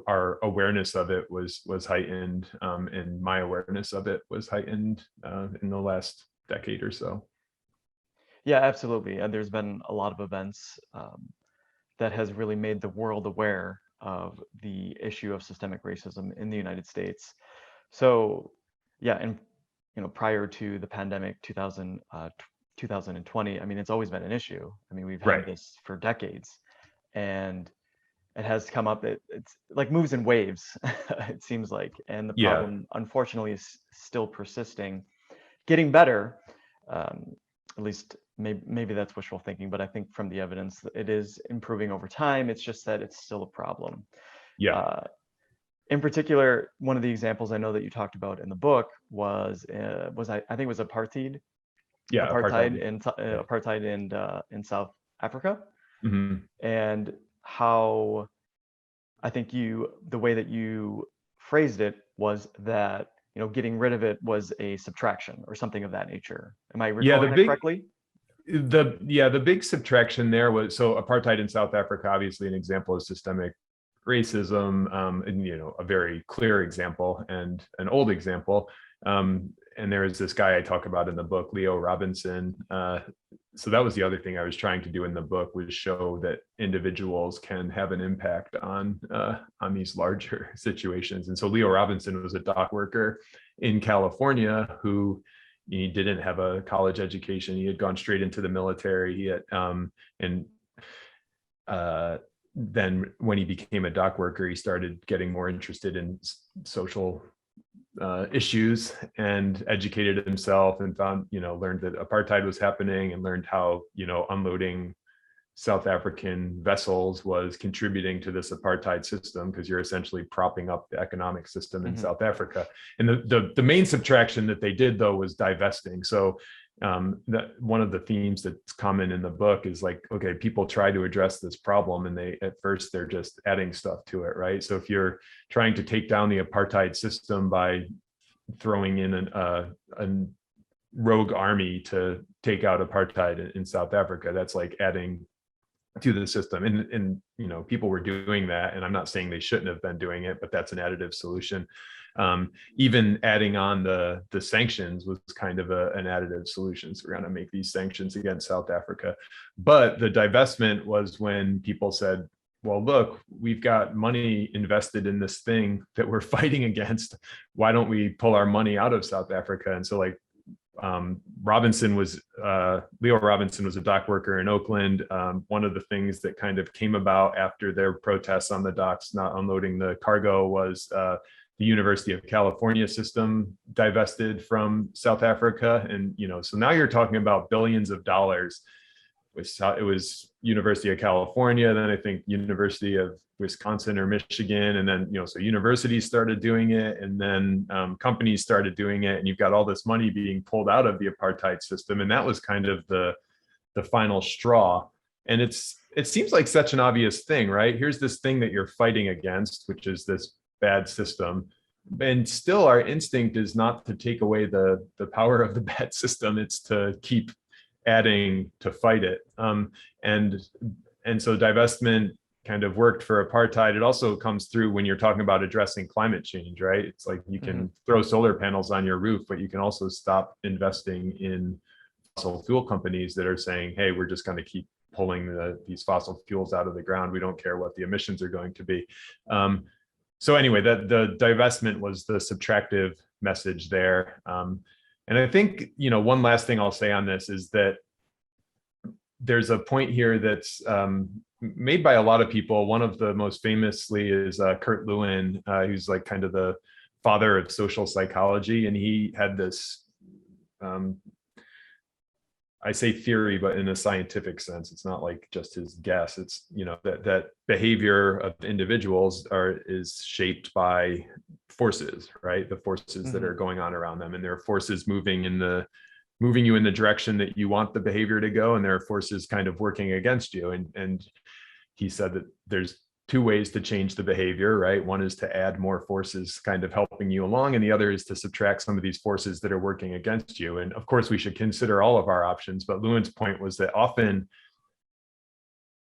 our awareness of it was heightened, and my awareness of it was heightened in the last decade or so. Yeah, absolutely. And there's been a lot of events that has really made the world aware of the issue of systemic racism in the United States. So yeah, and prior to the pandemic, 2020, I mean, it's always been an issue. I mean, we've had Right. this for decades, and it has come up. It's like moves in waves, it seems like, and the Yeah. problem, unfortunately, is still persisting. Getting better, at least maybe that's wishful thinking, but I think from the evidence, it is improving over time. It's just that it's still a problem. Yeah. Uh, in particular, one of the examples I know that you talked about in the book was I think it was apartheid, Yeah. Apartheid. Yeah. apartheid in South Africa, Mm-hmm. and how I think the way that you phrased it was that getting rid of it was a subtraction or something of that nature. Am I Yeah. recalling that correctly? The big subtraction there was, so apartheid in South Africa, obviously an example of systemic racism, and a very clear example and an old example. And there is this guy I talk about in the book, Leo Robinson. So that was the other thing I was trying to do in the book, was show that individuals can have an impact on these larger situations. And so Leo Robinson was a dock worker in California who, he didn't have a college education. He had gone straight into the military. He had, and then when he became a dock worker, he started getting more interested in social issues and educated himself and found, learned that apartheid was happening and learned how, unloading South African vessels was contributing to this apartheid system, because you're essentially propping up the economic system in South Africa. And the main subtraction that they did, though, was divesting. So one of the themes that's common in the book is like, okay, people try to address this problem and at first they're just adding stuff to it, right? So if you're trying to take down the apartheid system by throwing in a rogue army to take out apartheid in South Africa, that's like adding to the system. And people were doing that, and I'm not saying they shouldn't have been doing it, but that's an additive solution. Even adding on the sanctions was kind of an additive solution. So we're going to make these sanctions against South Africa. But the divestment was when people said, well, look, we've got money invested in this thing that we're fighting against. Why don't we pull our money out of South Africa? And so Leo Robinson was a dock worker in Oakland. One of the things that kind of came about after their protests on the docks not unloading the cargo was the University of California system divested from South Africa. And, so now you're talking about billions of dollars. It was University of California, then I think University of Wisconsin or Michigan. And then, so universities started doing it, and then companies started doing it. And you've got all this money being pulled out of the apartheid system. And that was kind of the final straw. And it seems like such an obvious thing, right? Here's this thing that you're fighting against, which is this bad system. And still our instinct is not to take away the power of the bad system. It's to keep adding to fight it. And so divestment kind of worked for apartheid. It also comes through when you're talking about addressing climate change, right? It's like you can throw solar panels on your roof, but you can also stop investing in fossil fuel companies that are saying, hey, we're just going to keep pulling these fossil fuels out of the ground. We don't care what the emissions are going to be. So anyway, the divestment was the subtractive message there. And I think, one last thing I'll say on this is that there's a point here that's made by a lot of people. One of the most famously is Kurt Lewin, who's like kind of the father of social psychology. And he had this, I say theory, but in a scientific sense. It's not like just his guess. It's, that behavior of individuals is shaped by forces, right? The forces that are going on around them. And there are forces moving you in the direction that you want the behavior to go. And there are forces kind of working against you. And he said that there's two ways to change the behavior, right? One is to add more forces kind of helping you along, and the other is to subtract some of these forces that are working against you. And of course, we should consider all of our options, but Lewin's point was that often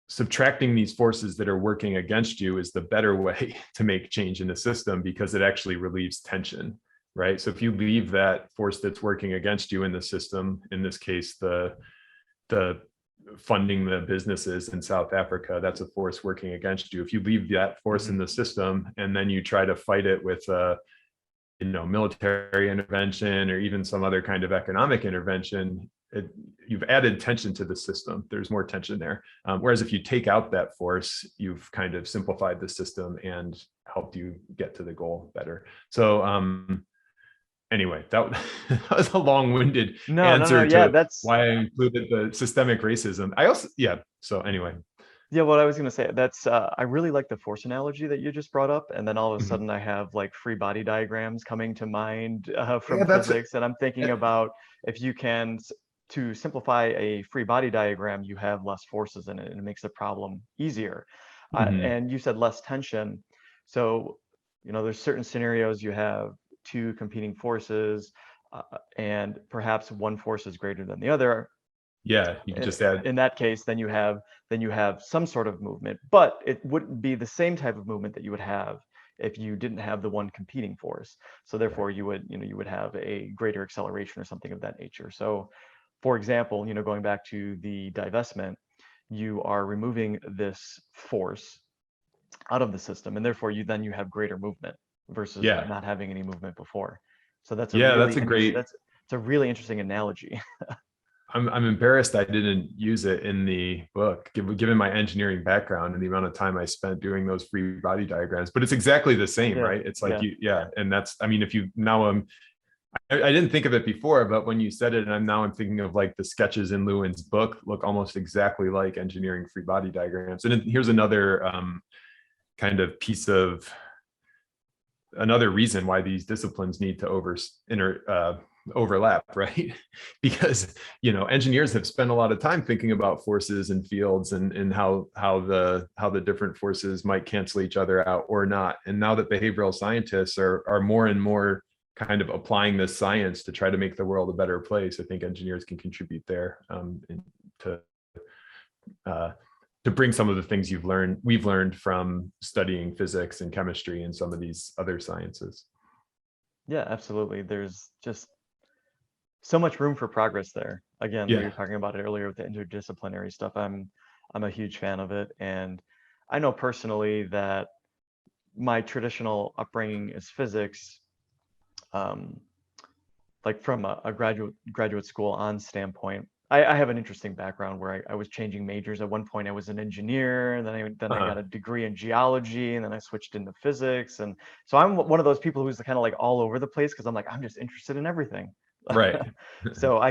subtracting these forces that are working against you is the better way to make change in the system, because it actually relieves tension, right? So if you leave that force that's working against you in the system, in this case, the funding the businesses in South Africa, that's a force working against you. If you leave that force in the system and then you try to fight it with military intervention or even some other kind of economic intervention, you've added tension to the system. There's more tension there. Whereas if you take out that force, you've kind of simplified the system and helped you get to the goal better. So anyway, that was a long-winded answer to why I included the systemic racism. So anyway. Yeah, what I was going to say, that's I really like the force analogy that you just brought up, and then all of a sudden I have like free body diagrams coming to mind from physics, and I'm thinking about if you can, to simplify a free body diagram, you have less forces in it, and it makes the problem easier. And you said less tension, so there's certain scenarios you have two competing forces, and perhaps one force is greater than the other. Yeah, you can just add. In that case, then you have some sort of movement, but it wouldn't be the same type of movement that you would have if you didn't have the one competing force. So therefore, you would have a greater acceleration or something of that nature. So, for example, going back to the divestment, you are removing this force out of the system, and therefore you have greater movement versus not having any movement before. So that's a it's a really interesting analogy. I'm embarrassed I didn't use it in the book, given my engineering background and the amount of time I spent doing those free body diagrams. But it's exactly the same, Yeah, right? It's like yeah. and that's, I mean, if you now I didn't think of it before, but when you said it, and I'm thinking of like the sketches in Lewin's book look almost exactly like engineering free body diagrams. And here's another kind of piece of another reason why these disciplines need to overlap, right? Because engineers have spent a lot of time thinking about forces and fields and how the different forces might cancel each other out or not. And now that behavioral scientists are more and more kind of applying this science to try to make the world a better place, I think engineers can contribute there, to bring some of the things we've learned from studying physics and chemistry and some of these other sciences. Yeah, absolutely. There's just so much room for progress there. Again, we were talking about it earlier with the interdisciplinary stuff. I'm a huge fan of it, and I know personally that my traditional upbringing is physics, like from a graduate school on standpoint. I have an interesting background where I was changing majors. At one point, I was an engineer, and then I got a degree in geology, and then I switched into physics. And so I'm one of those people who's kind of like all over the place because I'm like, I'm just interested in everything. Right. So I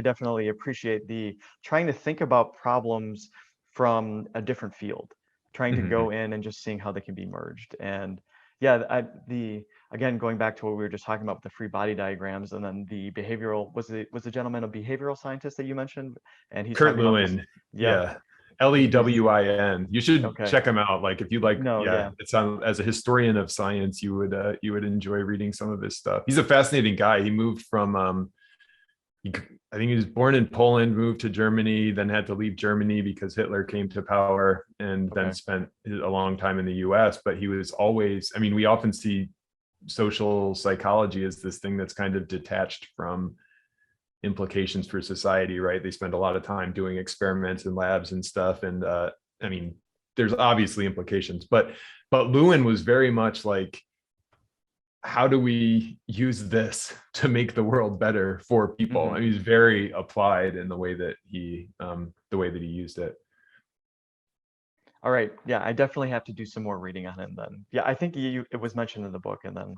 definitely appreciate the trying to think about problems from a different field, trying to go in and just seeing how they can be merged. And yeah, again, going back to what we were just talking about with the free body diagrams, and then the behavioral, was the gentleman a behavioral scientist that you mentioned? And he's Kurt talking about this. Lewin. Yeah. Yeah. Lewin. You should Okay. check him out. Like if you like, No, yeah. it's on, as a historian of science, you would enjoy reading some of his stuff. He's a fascinating guy. He moved from I think he was born in Poland, moved to Germany, then had to leave Germany because Hitler came to power, and then spent a long time in the US. But he was always, I mean, we often see social psychology as this thing that's kind of detached from implications for society, right? They spend a lot of time doing experiments in labs and stuff. And I mean, there's obviously implications, but Lewin was very much like, how do we use this to make the world better for people? I mean, he's very applied in the way that he used it. All right. Yeah, I definitely have to do some more reading on him then. Yeah, I think it was mentioned in the book and then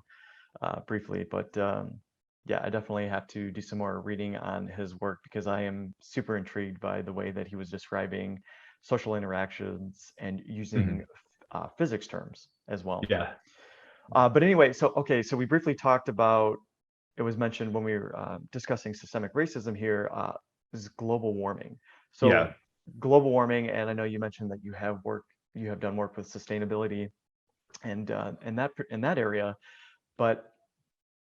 briefly, but yeah, I definitely have to do some more reading on his work because I am super intrigued by the way that he was describing social interactions and using physics terms as well. Yeah. But anyway, so we briefly talked about, it was mentioned when we were discussing systemic racism here, is global warming. So global warming, and I know you mentioned that you have done work with sustainability and in that area, but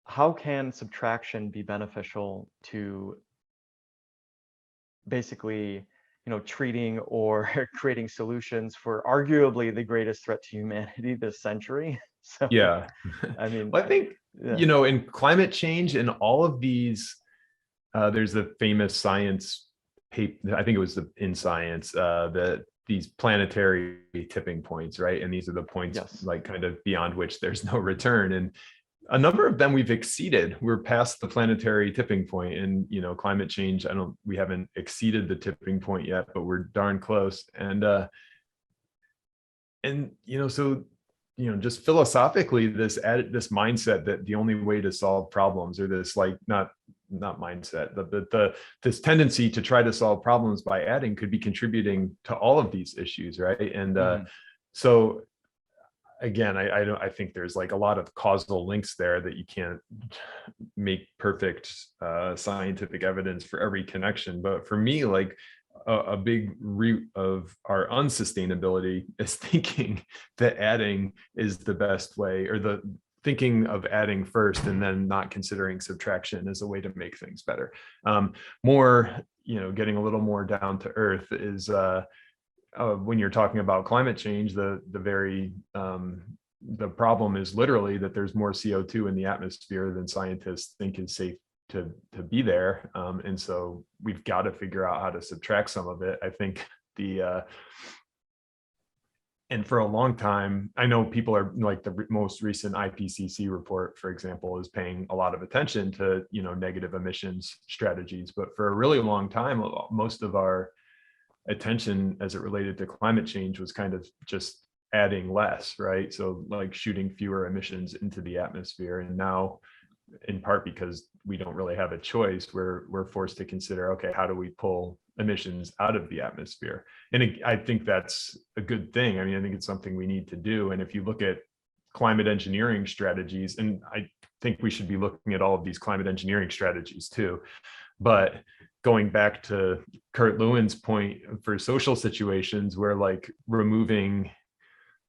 how can subtraction be beneficial to basically, treating or creating solutions for arguably the greatest threat to humanity this century? So yeah. I mean, well, I think in climate change and all of these, there's the famous science paper, I think it was in Science, that these planetary tipping points, right? And these are the points like kind of beyond which there's no return. And a number of them we've exceeded. We're past the planetary tipping point, and climate change, we haven't exceeded the tipping point yet, but we're darn close. And so just philosophically, this mindset that the only way to solve problems, or this like not mindset, but this tendency to try to solve problems by adding, could be contributing to all of these issues, right? And so again, I think there's like a lot of causal links there that you can't make perfect scientific evidence for every connection. But for me, like a big root of our unsustainability is thinking that adding is the best way, or the thinking of adding first and then not considering subtraction as a way to make things better. More, getting a little more down to earth is when you're talking about climate change, the problem is literally that there's more CO2 in the atmosphere than scientists think is safe to be there. And so we've got to figure out how to subtract some of it. I think And for a long time, I know people are like the most recent IPCC report, for example, is paying a lot of attention to, negative emissions strategies. But for a really long time, most of our attention as it related to climate change was kind of just adding less, right? So like shooting fewer emissions into the atmosphere. And now, in part because we don't really have a choice, we're forced to consider, okay, how do we pull emissions out of the atmosphere? And I think that's a good thing. I mean, I think it's something we need to do. And if you look at climate engineering strategies, and I think we should be looking at all of these climate engineering strategies too, but going back to Kurt Lewin's point, for social situations where like removing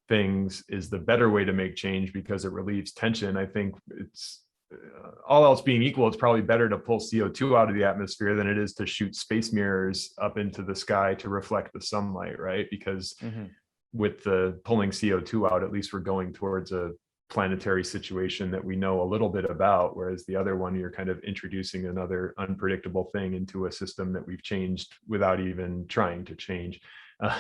things is the better way to make change because it relieves tension, I think it's all else being equal, it's probably better to pull CO2 out of the atmosphere than it is to shoot space mirrors up into the sky to reflect the sunlight, right? Because with the pulling CO2 out, at least we're going towards a planetary situation that we know a little bit about, whereas the other one, you're kind of introducing another unpredictable thing into a system that we've changed without even trying to change.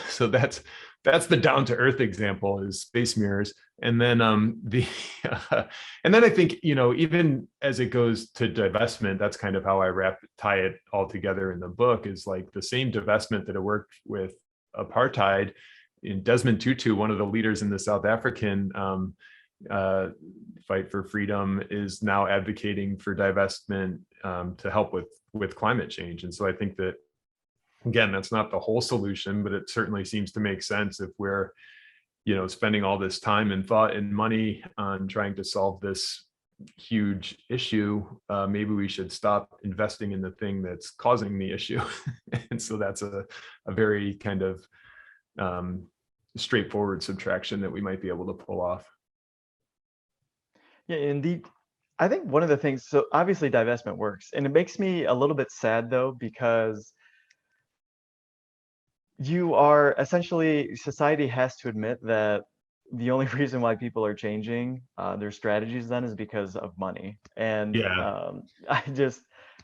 So that's the down to earth example, is space mirrors. And then and then I think, even as it goes to divestment, that's kind of how I tie it all together in the book, is like the same divestment that it worked with apartheid. In Desmond Tutu, one of the leaders in the South African fight for freedom, is now advocating for divestment to help with climate change. And so I think that, again, that's not the whole solution, but it certainly seems to make sense if we're, spending all this time and thought and money on trying to solve this huge issue. Maybe we should stop investing in the thing that's causing the issue. And so that's a very kind of straightforward subtraction that we might be able to pull off. Yeah, indeed. I think one of the things, so obviously divestment works, and it makes me a little bit sad though, because you are essentially, society has to admit that the only reason why people are changing their strategies then is because of money. And Yeah. I just,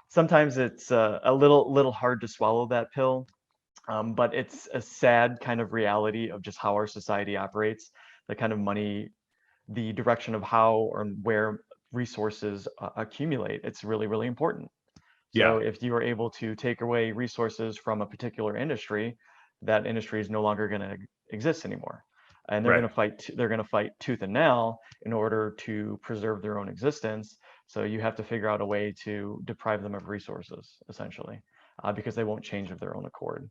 sometimes it's a little hard to swallow that pill, but it's a sad kind of reality of just how our society operates. The kind of money, the direction of how or where resources accumulate, it's really, really important. So Yeah. if you are able to take away resources from a particular industry, that industry is no longer going to exist anymore. And they're Right. going to fight, they're going to fight tooth and nail in order to preserve their own existence. So you have to figure out a way to deprive them of resources, essentially, because they won't change of their own accord.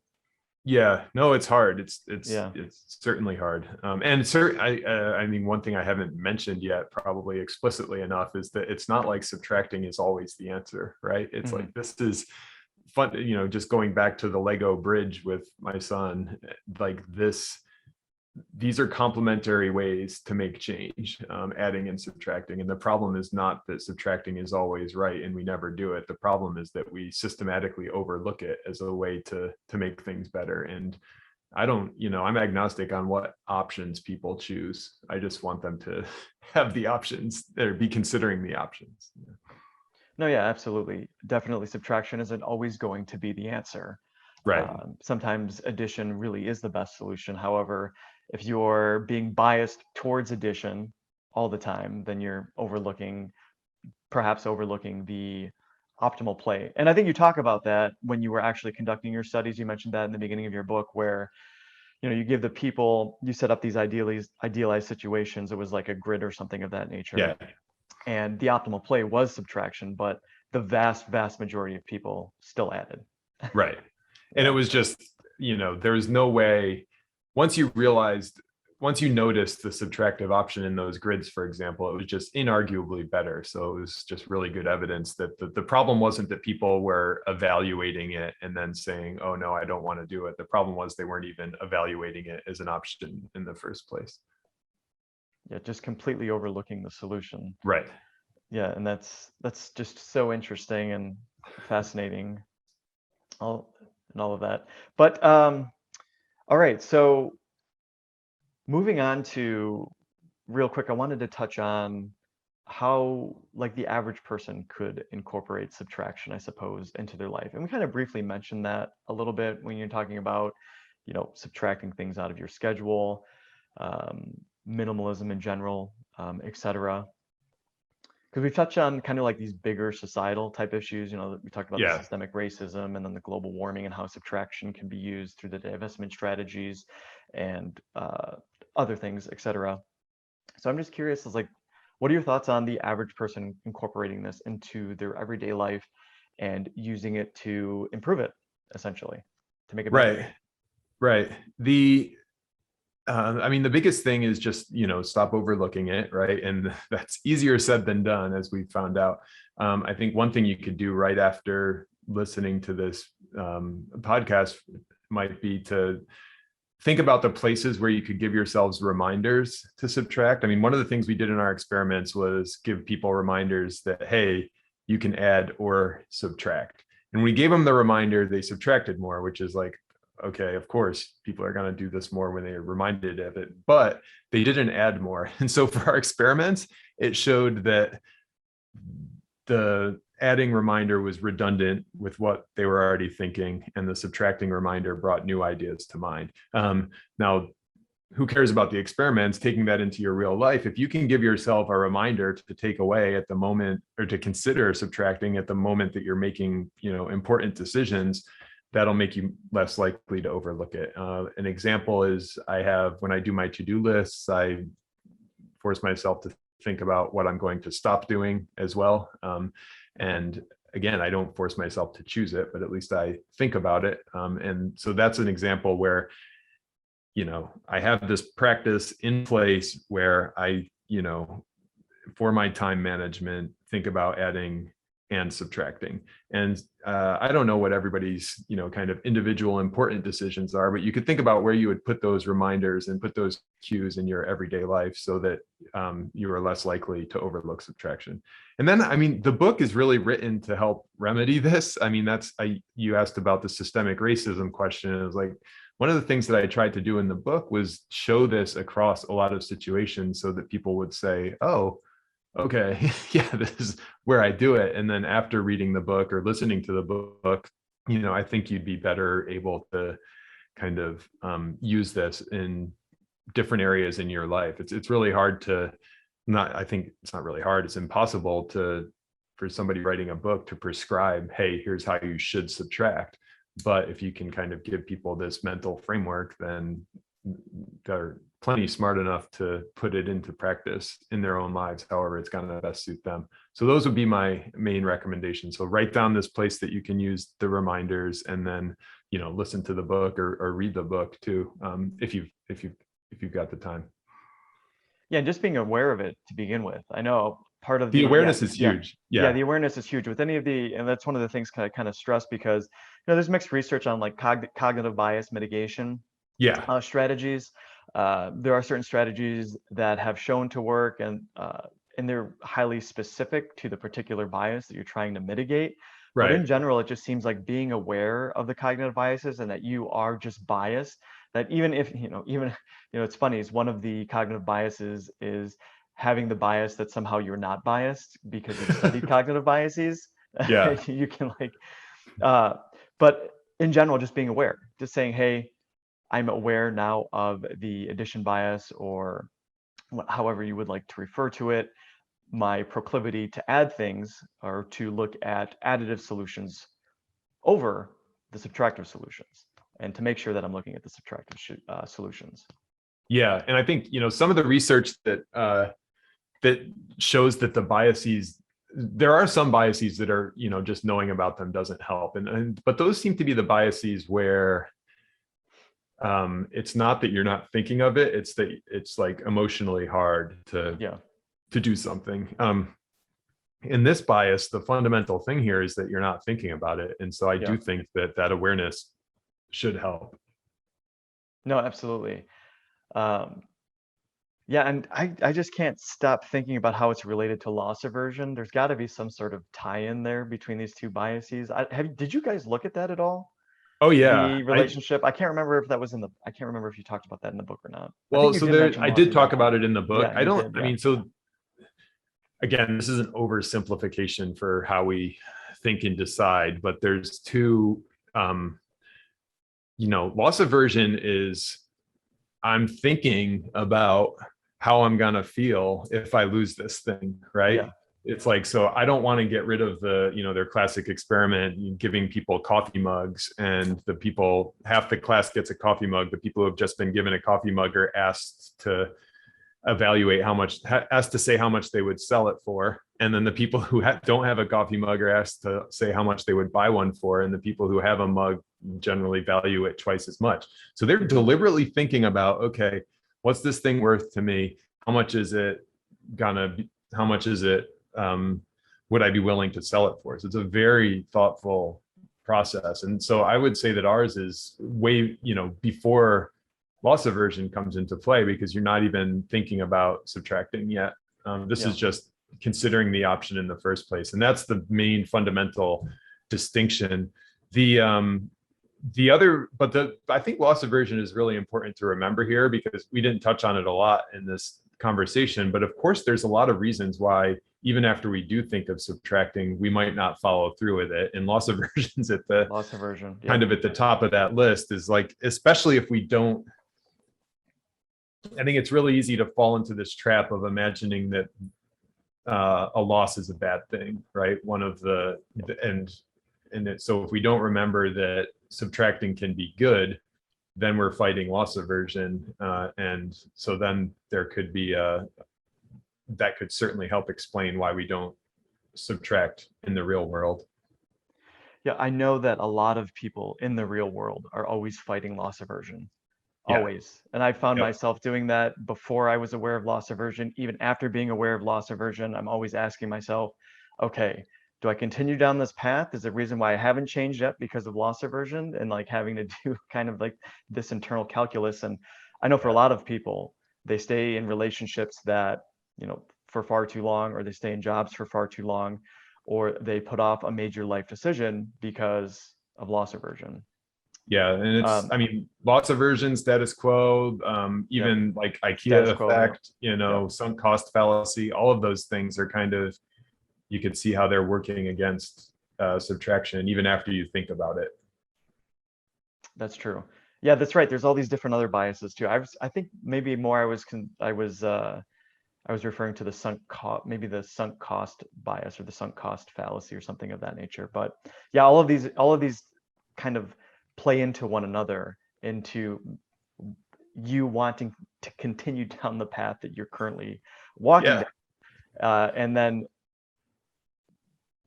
Yeah, no, it's hard. It's Yeah. certainly hard. And I mean, one thing I haven't mentioned yet, probably explicitly enough, is that it's not like subtracting is always the answer, right? It's like, this is fun, just going back to the Lego bridge with my son, like these are complementary ways to make change, adding and subtracting. And the problem is not that subtracting is always right and we never do it. The problem is that we systematically overlook it as a way to make things better. And I don't, I'm agnostic on what options people choose. I just want them to have the options, or be considering the options. No, yeah, absolutely. Definitely subtraction isn't always going to be the answer. Right. Sometimes addition really is the best solution. However, if you're being biased towards addition all the time, then you're perhaps overlooking the optimal play. And I think you talk about that when you were actually conducting your studies. You mentioned that in the beginning of your book, where you give the people, you set up these idealized situations. It was like a grid or something of that nature. Yeah. And the optimal play was subtraction, but the vast majority of people still added. Right. And it was just, there was no way, once you noticed the subtractive option in those grids, for example, it was just inarguably better. So it was just really good evidence that the problem wasn't that people were evaluating it and then saying, oh no, I don't want to do it. The problem was they weren't even evaluating it as an option in the first place. Yeah, just completely overlooking the solution. Right. Yeah, and that's just so interesting and fascinating, all of that. But all right, so moving on to, real quick, I wanted to touch on how like the average person could incorporate subtraction, I suppose, into their life. And we kind of briefly mentioned that a little bit when you're talking about, subtracting things out of your schedule. minimalism in general, etc. Because we've touched on kind of like these bigger societal type issues. We talked about the Yeah. systemic racism and then the global warming and how subtraction can be used through the divestment strategies and other things, etc. So I'm just curious, is like, what are your thoughts on the average person incorporating this into their everyday life and using it to improve it, essentially, to make it better? Right. Right. The biggest thing is just, stop overlooking it, right? And that's easier said than done, as we found out. I think one thing you could do right after listening to this podcast might be to think about the places where you could give yourselves reminders to subtract. One of the things we did in our experiments was give people reminders that, hey, you can add or subtract. And we gave them the reminder, they subtracted more, which is like, okay, of course, people are going to do this more when they are reminded of it, but they didn't add more. And so for our experiments, it showed that the adding reminder was redundant with what they were already thinking, and the subtracting reminder brought new ideas to mind. Now, who cares about the experiments? Taking that into your real life, if you can give yourself a reminder to take away at the moment, or to consider subtracting at the moment that you're making, important decisions, that'll make you less likely to overlook it. An example is when I do my to-do lists, I force myself to think about what I'm going to stop doing as well. And again, I don't force myself to choose it, but at least I think about it. And so that's an example where, I have this practice in place where I, for my time management, think about adding and subtracting. And I don't know what everybody's, kind of individual important decisions are, but you could think about where you would put those reminders and put those cues in your everyday life so that you are less likely to overlook subtraction. And then, the book is really written to help remedy this. You asked about the systemic racism question. It was like, one of the things that I tried to do in the book was show this across a lot of situations so that people would say, oh, okay, yeah, this is where I do it. And then after reading the book or listening to the book, I think you'd be better able to kind of use this in different areas in your life. It's really hard to I think it's not really hard. It's impossible for somebody writing a book to prescribe, hey, here's how you should subtract. But if you can kind of give people this mental framework, then they're plenty smart enough to put it into practice in their own lives, however it's going to best suit them. So those would be my main recommendations. So write down this place that you can use the reminders, and then, listen to the book or read the book too, if you've got the time. Yeah, just being aware of it to begin with. I know part of the awareness is huge. Yeah, the awareness is huge with any of and that's one of the things I kind of stress, because there's mixed research on like cognitive bias mitigation strategies. There are certain strategies that have shown to work, and they're highly specific to the particular bias that you're trying to mitigate. But in general, it just seems like being aware of the cognitive biases and that you are just biased, that even if, it's funny, is one of the cognitive biases is having the bias that somehow you're not biased because you've studied cognitive biases. Yeah. You can but in general, just being aware, just saying, hey, I'm aware now of the addition bias, or however you would like to refer to it, my proclivity to add things, or to look at additive solutions over the subtractive solutions, and to make sure that I'm looking at the subtractive solutions. Yeah, and I think some of the research that shows that the biases, there are some biases that are just knowing about them doesn't help, but those seem to be the biases where it's not that you're not thinking of it, it's that it's like emotionally hard to do something. In this bias, the fundamental thing here is that you're not thinking about it, and so I do think that awareness should help. No, absolutely. And I just can't stop thinking about how it's related to loss aversion. There's got to be some sort of tie-in there between these two biases. Did you guys look at that at all? Oh yeah, the relationship. I can't remember if that was I can't remember if you talked about that in the book or not. Well, I did talk about it in the book. Yeah, so again, this is an oversimplification for how we think and decide, but there's two, loss aversion is I'm thinking about how I'm gonna feel if I lose this thing, right? Yeah. It's like, so I don't want to get rid of the, their classic experiment, giving people coffee mugs, and the people, half the class gets a coffee mug. The people who have just been given a coffee mug are asked to evaluate asked to say how much they would sell it for. And then the people who don't have a coffee mug are asked to say how much they would buy one for. And the people who have a mug generally value it twice as much. So they're deliberately thinking about, okay, what's this thing worth to me? How much is it gonna be? How much is it? Would I be willing to sell it for? So it's a very thoughtful process. And so I would say that ours is way, before loss aversion comes into play, because you're not even thinking about subtracting yet. This is just considering the option in the first place. And that's the main fundamental distinction. I think loss aversion is really important to remember here, because we didn't touch on it a lot in this conversation. But of course, there's a lot of reasons why, even after we do think of subtracting, we might not follow through with it. And loss aversion's at the Loss aversion, kind of at the top of that list, is like, especially if we don't. I think it's really easy to fall into this trap of imagining that a loss is a bad thing, right? So if we don't remember that subtracting can be good, then we're fighting loss aversion, and so then there could be that could certainly help explain why we don't subtract in the real world. Yeah, I know that a lot of people in the real world are always fighting loss aversion. Always. And I found myself doing that before I was aware of loss aversion. Even after being aware of loss aversion, I'm always asking myself, okay, do I continue down this path? Is the reason why I haven't changed yet because of loss aversion, and like having to do kind of like this internal calculus. And I know for a lot of people, they stay in relationships that, for far too long, or they stay in jobs for far too long, or they put off a major life decision because of loss aversion. Yeah, and it's, lots of versions, status quo, even like IKEA effect, sunk cost fallacy, all of those things are kind of, you could see how they're working against subtraction, even after you think about it. That's true. Yeah, that's right. There's all these different other biases too. I think maybe more I was referring to the sunk cost, maybe the sunk cost bias or the sunk cost fallacy or something of that nature. But yeah, all of these kind of play into one another, into you wanting to continue down the path that you're currently walking down, and then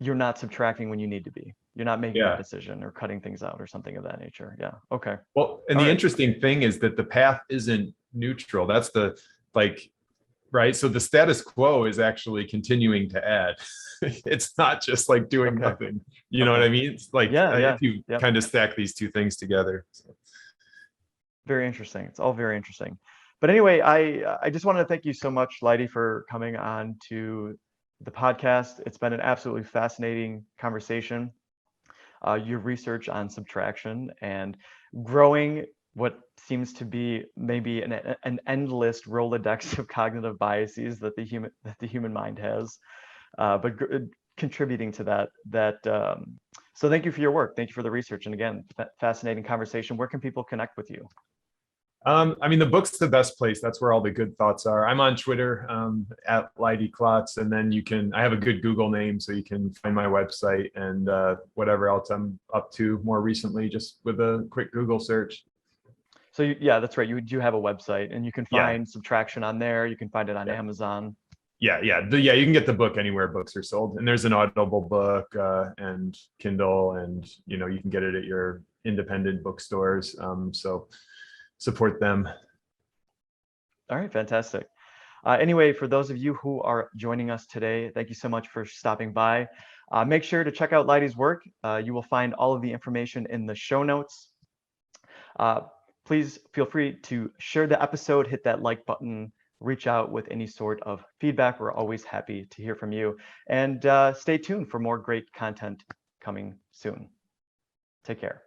you're not subtracting when you need to be. You're not making that decision or cutting things out or something of that nature. Yeah. Okay. Well, and the interesting thing is that the path isn't neutral. That's the right? So the status quo is actually continuing to add. It's not just like doing nothing. You know what I mean? It's like if you kind of stack these two things together. So. Very interesting. It's all very interesting. But anyway, I just wanted to thank you so much, Leidy, for coming on to the podcast. It's been an absolutely fascinating conversation. Your research on subtraction and growing what seems to be maybe an endless Rolodex of cognitive biases that the human mind has, but contributing to that. So thank you for your work. Thank you for the research. And again, fascinating conversation. Where can people connect with you? The book's the best place. That's where all the good thoughts are. I'm on Twitter at Leidy Klotz, and then I have a good Google name, so you can find my website and whatever else I'm up to more recently, just with a quick Google search. So that's right. You do have a website, and you can find subtraction on there. You can find it on Amazon. You can get the book anywhere books are sold, and there's an Audible book and Kindle, and you can get it at your independent bookstores. So support them. All right, fantastic. Anyway, for those of you who are joining us today, thank you so much for stopping by. Make sure to check out Leidy's work. You will find all of the information in the show notes. Please feel free to share the episode, hit that like button, reach out with any sort of feedback. We're always happy to hear from you. And stay tuned for more great content coming soon. Take care.